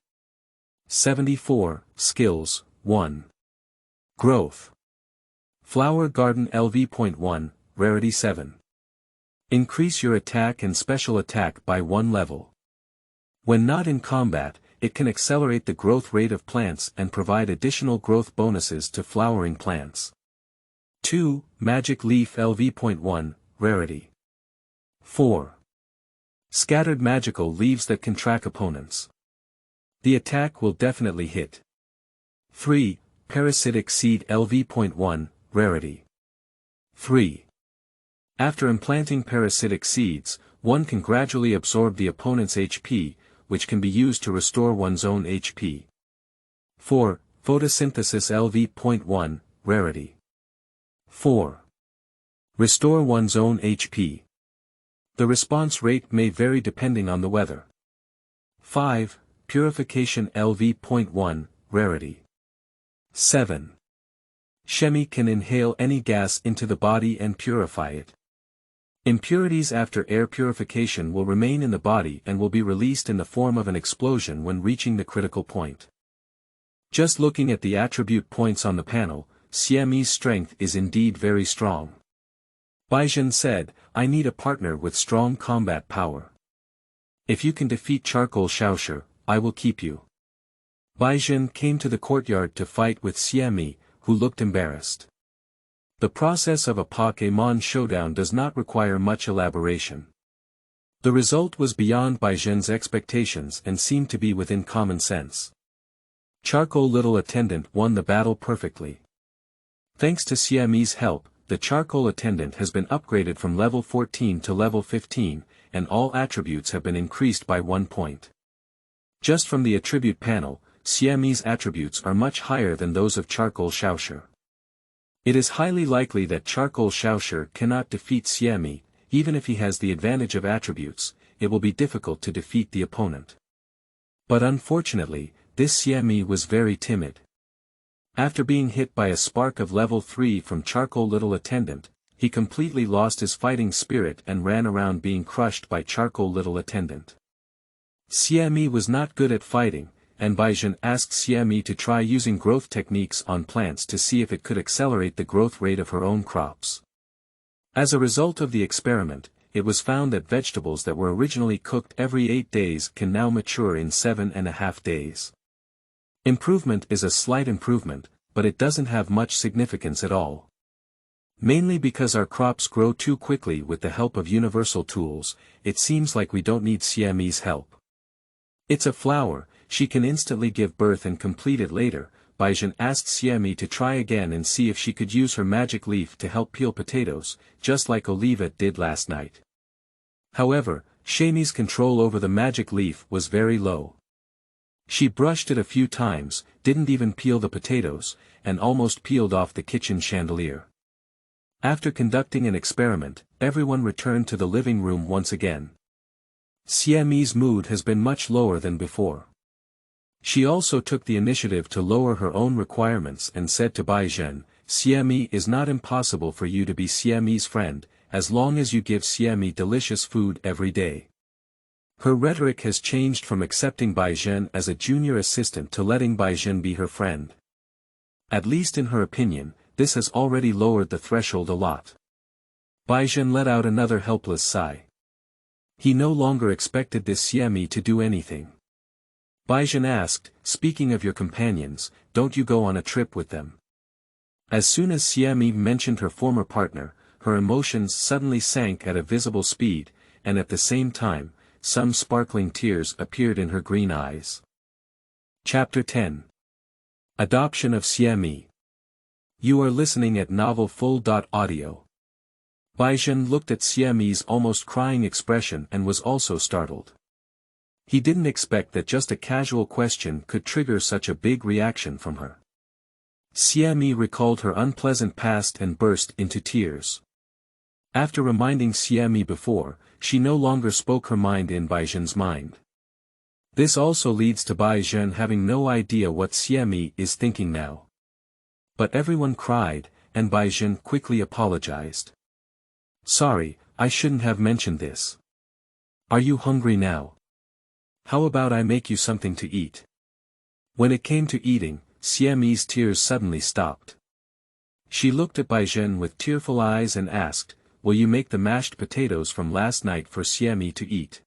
74, skills, 1. Growth. Flower Garden LV.1, rarity 7. Increase your attack and special attack by 1 level. When not in combat, it can accelerate the growth rate of plants and provide additional growth bonuses to flowering plants. 2. Magic Leaf LV.1, rarity 4. Scattered magical leaves that can track opponents. The attack will definitely hit. 3. Parasitic Seed LV.1, rarity 3. After implanting parasitic seeds, one can gradually absorb the opponent's HP, which can be used to restore one's own HP. 4. Photosynthesis LV.1, rarity 4. Restore one's own HP. The response rate may vary depending on the weather. 5. Purification LV.1, rarity 7. Xie Mi can inhale any gas into the body and purify it. Impurities after air purification will remain in the body and will be released in the form of an explosion when reaching the critical point. Just looking at the attribute points on the panel, Xie Mi's strength is indeed very strong. Baizhen said, "I need a partner with strong combat power. If you can defeat Charcoal Xiaoshi, I will keep you." Baizhen came to the courtyard to fight with Xie Mi, who looked embarrassed. The process of a Pokémon showdown does not require much elaboration. The result was beyond Baizhen's expectations and seemed to be within common sense. Charcoal Little Attendant won the battle perfectly. Thanks to Xie Mi's help, the Charcoal Attendant has been upgraded from level 14 to level 15, and all attributes have been increased by 1 point. Just from the attribute panel, Xie Mi's attributes are much higher than those of Charcoal Xiaoshi. It is highly likely that Charcoal Xiaoshi cannot defeat Xie Mi, even if he has the advantage of attributes, it will be difficult to defeat the opponent. But unfortunately, this Xie Mi was very timid. After being hit by a spark of level 3 from Charcoal Little Attendant, he completely lost his fighting spirit and ran around being crushed by Charcoal Little Attendant. Xie Mi was not good at fighting, and Baizhen asked Xie Mi to try using growth techniques on plants to see if it could accelerate the growth rate of her own crops. As a result of the experiment, it was found that vegetables that were originally cooked every 8 days can now mature in 7.5 days. Improvement is a slight improvement, but it doesn't have much significance at all. Mainly because our crops grow too quickly with the help of universal tools, it seems like we don't need Xie Mi's help. It's a flower, she can instantly give birth and complete it later. Baizhen asked Xie Mi to try again and see if she could use her magic leaf to help peel potatoes, just like Oliva did last night. However, Xie Mi's control over the magic leaf was very low. She brushed it a few times, didn't even peel the potatoes, and almost peeled off the kitchen chandelier. After conducting an experiment, everyone returned to the living room once again. Xie Mi's mood has been much lower than before. She also took the initiative to lower her own requirements and said to Baizhen, Xie Mi is not impossible for you to be Xie Mi's friend, as long as you give Xie Mi delicious food every day. Her rhetoric has changed from accepting Baizhen as a junior assistant to letting Baizhen be her friend. At least in her opinion, this has already lowered the threshold a lot. Baizhen let out another helpless sigh. He no longer expected this Xie Mi to do anything. Baizhen asked, speaking of your companions, don't you go on a trip with them? As soon as Xie Mi mentioned her former partner, her emotions suddenly sank at a visible speed, and at the same time, some sparkling tears appeared in her green eyes. Chapter 10. Adoption of Xie Mi. You are listening at novelfull.audio. Baizhen looked at Xie Mi's almost crying expression and was also startled. He didn't expect that just a casual question could trigger such a big reaction from her. Xie Mi recalled her unpleasant past and burst into tears. After reminding Xie Mi before, she no longer spoke her mind in Baizhen's mind. This also leads to Baizhen having no idea what Xie Mi is thinking now. But everyone cried, and Baizhen quickly apologized. Sorry, I shouldn't have mentioned this. Are you hungry now? How about I make you something to eat? When it came to eating, Xie Mi's tears suddenly stopped. She looked at Baizhen with tearful eyes and asked, will you make the mashed potatoes from last night for Xie Mi to eat?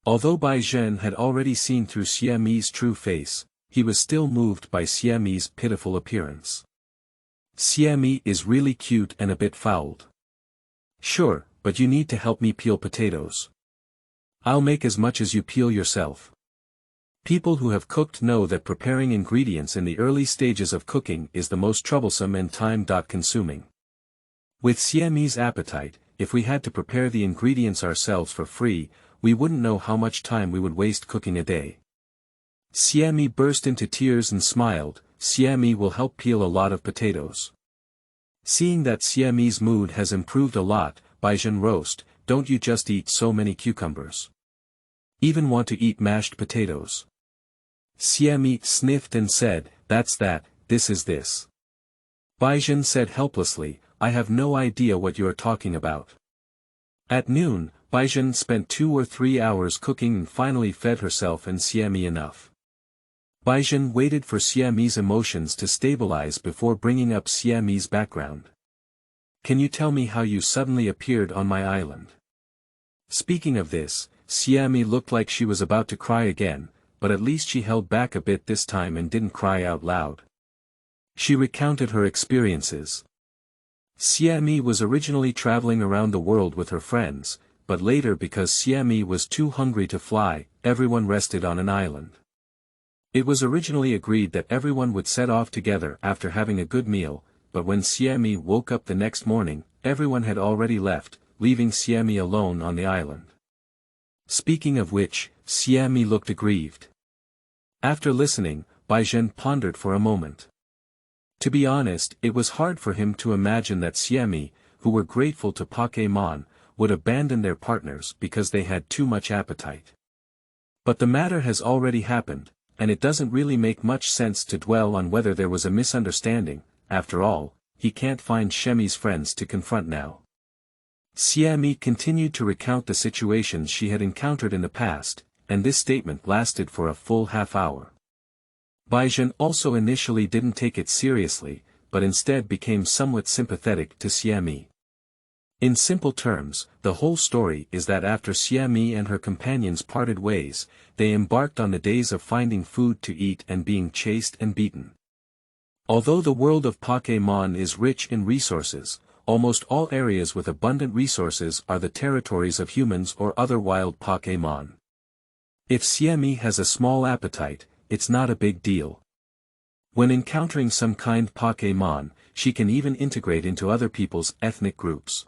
Although Baizhen had already seen through Xie Mi's true face, he was still moved by Xie Mi's pitiful appearance. Xie Mi is really cute and a bit fouled. Sure, but you need to help me peel potatoes. I'll make as much as you peel yourself. People who have cooked know that preparing ingredients in the early stages of cooking is the most troublesome and time-consuming. With Xie Mi's appetite, if we had to prepare the ingredients ourselves for free, we wouldn't know how much time we would waste cooking a day. Xie Mi burst into tears and smiled, Xie Mi will help peel a lot of potatoes. Seeing that Xie Mi's mood has improved a lot, Baizhen roast, don't you just eat so many cucumbers? Even want to eat mashed potatoes? Xie Mi sniffed and said, that's that, this is this. Baizhen said helplessly, I have no idea what you are talking about. At noon, Baizhen spent 2 or 3 hours cooking and finally fed herself and Xie Mi enough. Baizhen waited for Xie Mi's emotions to stabilize before bringing up Xie Mi's background. Can you tell me how you suddenly appeared on my island? Speaking of this, Xie Mi looked like she was about to cry again, but at least she held back a bit this time and didn't cry out loud. She recounted her experiences. Xie Mi was originally traveling around the world with her friends, but later because Xie Mi was too hungry to fly, everyone rested on an island. It was originally agreed that everyone would set off together after having a good meal, but when Xie Mi woke up the next morning, everyone had already left, leaving Xie Mi alone on the island. Speaking of which, Xie Mi looked aggrieved. After listening, Baizhen pondered for a moment. To be honest, it was hard for him to imagine that Xie Mi, who were grateful to Pokemon, would abandon their partners because they had too much appetite. But the matter has already happened, and it doesn't really make much sense to dwell on whether there was a misunderstanding. After all, he can't find Xie Mi's friends to confront now. Xie Mi continued to recount the situations she had encountered in the past, and this statement lasted for a full half-hour. Baizhen also initially didn't take it seriously, but instead became somewhat sympathetic to Xie Mi. In simple terms, the whole story is that after Xie Mi and her companions parted ways, they embarked on the days of finding food to eat and being chased and beaten. Although the world of Pokémon is rich in resources, almost all areas with abundant resources are the territories of humans or other wild Pokémon. If Xie Mi has a small appetite, it's not a big deal. When encountering some kind Pokémon, she can even integrate into other people's ethnic groups.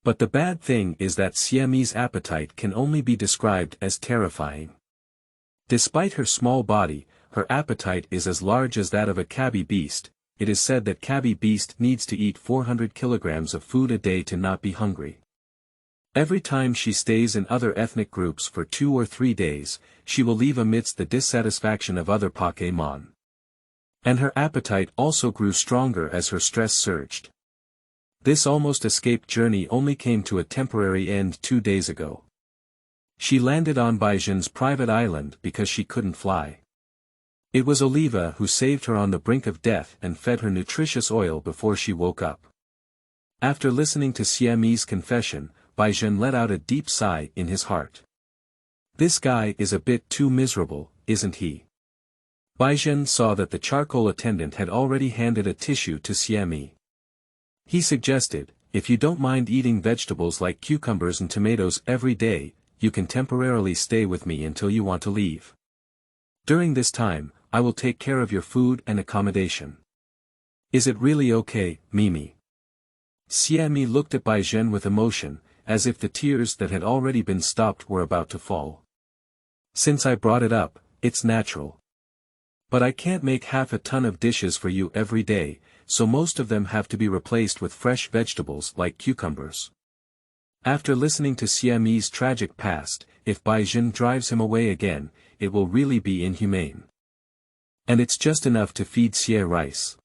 But the bad thing is that Xie Mi's appetite can only be described as terrifying. Despite her small body, her appetite is as large as that of a cabby beast. It is said that cabby beast needs to eat 400 kilograms of food a day to not be hungry. Every time she stays in other ethnic groups for 2 or 3 days, she will leave amidst the dissatisfaction of other Pokémon. And her appetite also grew stronger as her stress surged. This almost escaped journey only came to a temporary end 2 days ago. She landed on Baizhen's private island because she couldn't fly. It was Oliva who saved her on the brink of death and fed her nutritious oil before she woke up. After listening to Xie Mi's confession, Baizhen let out a deep sigh in his heart. This guy is a bit too miserable, isn't he? Baizhen saw that the charcoal attendant had already handed a tissue to Xie Mi. He suggested, if you don't mind eating vegetables like cucumbers and tomatoes every day, you can temporarily stay with me until you want to leave. During this time, I will take care of your food and accommodation. Is it really okay, Mimi? Xie Mi looked at Baizhen with emotion, as if the tears that had already been stopped were about to fall. Since I brought it up, it's natural. But I can't make half a ton of dishes for you every day, so most of them have to be replaced with fresh vegetables like cucumbers. After listening to Xie Mi's tragic past, if Baizhen drives him away again, it will really be inhumane. And it's just enough to feed Xie rice.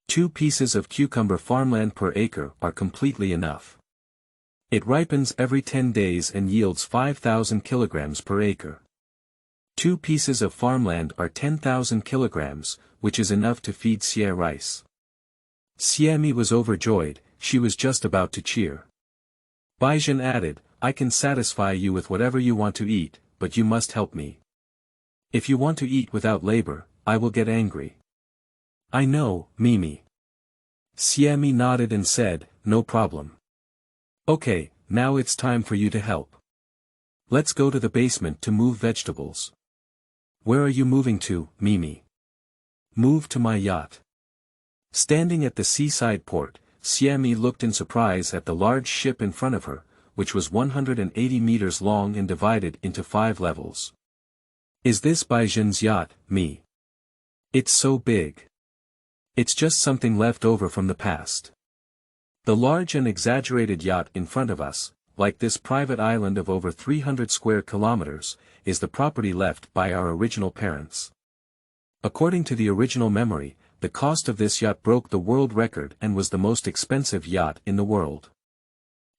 2 pieces of cucumber farmland per acre are completely enough. It ripens every 10 days and yields 5,000 kilograms per acre. 2 pieces of farmland are 10,000 kilograms, which is enough to feed Xie rice. Xie Mi was overjoyed, she was just about to cheer. Baizhen added, I can satisfy you with whatever you want to eat, but you must help me. If you want to eat without labor, I will get angry. I know, Mimi. Xie Mi nodded and said, no problem. Okay, now it's time for you to help. Let's go to the basement to move vegetables. Where are you moving to, Mimi? Move to my yacht. Standing at the seaside port, Xie Mi looked in surprise at the large ship in front of her, which was 180 meters long and divided into 5 levels. Is this Baizhen's yacht, Mi? It's so big. It's just something left over from the past. The large and exaggerated yacht in front of us, like this private island of over 300 square kilometers, is the property left by our original parents. According to the original memory, the cost of this yacht broke the world record and was the most expensive yacht in the world.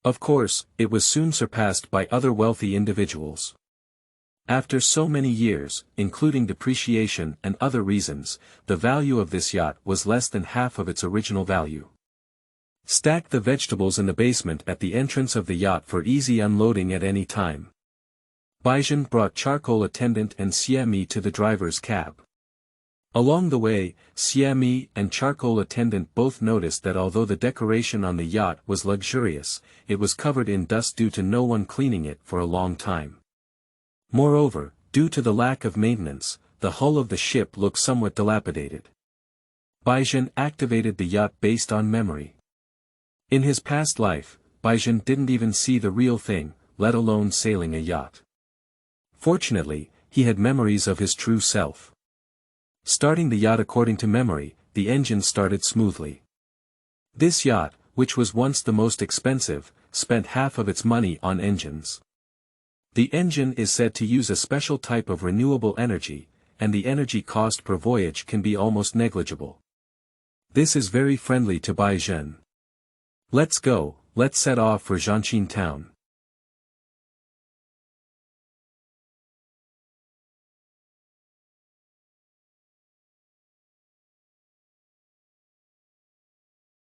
Of course, it was soon surpassed by other wealthy individuals. After so many years, including depreciation and other reasons, the value of this yacht was less than half of its original value. Stack the vegetables in the basement at the entrance of the yacht for easy unloading at any time. Baizhen brought charcoal attendant and Xie Mi to the driver's cab. Along the way, Xie Mi and charcoal attendant both noticed that although the decoration on the yacht was luxurious, it was covered in dust due to no one cleaning it for a long time. Moreover, due to the lack of maintenance, the hull of the ship looked somewhat dilapidated. Baizhen activated the yacht based on memory. In his past life, Baizhen didn't even see the real thing, let alone sailing a yacht. Fortunately, he had memories of his true self. Starting the yacht according to memory, the engine started smoothly. This yacht, which was once the most expensive, spent half of its money on engines. The engine is said to use a special type of renewable energy, and the energy cost per voyage can be almost negligible. This is very friendly to Baizhen. Let's go, let's set off for Zhanqin town.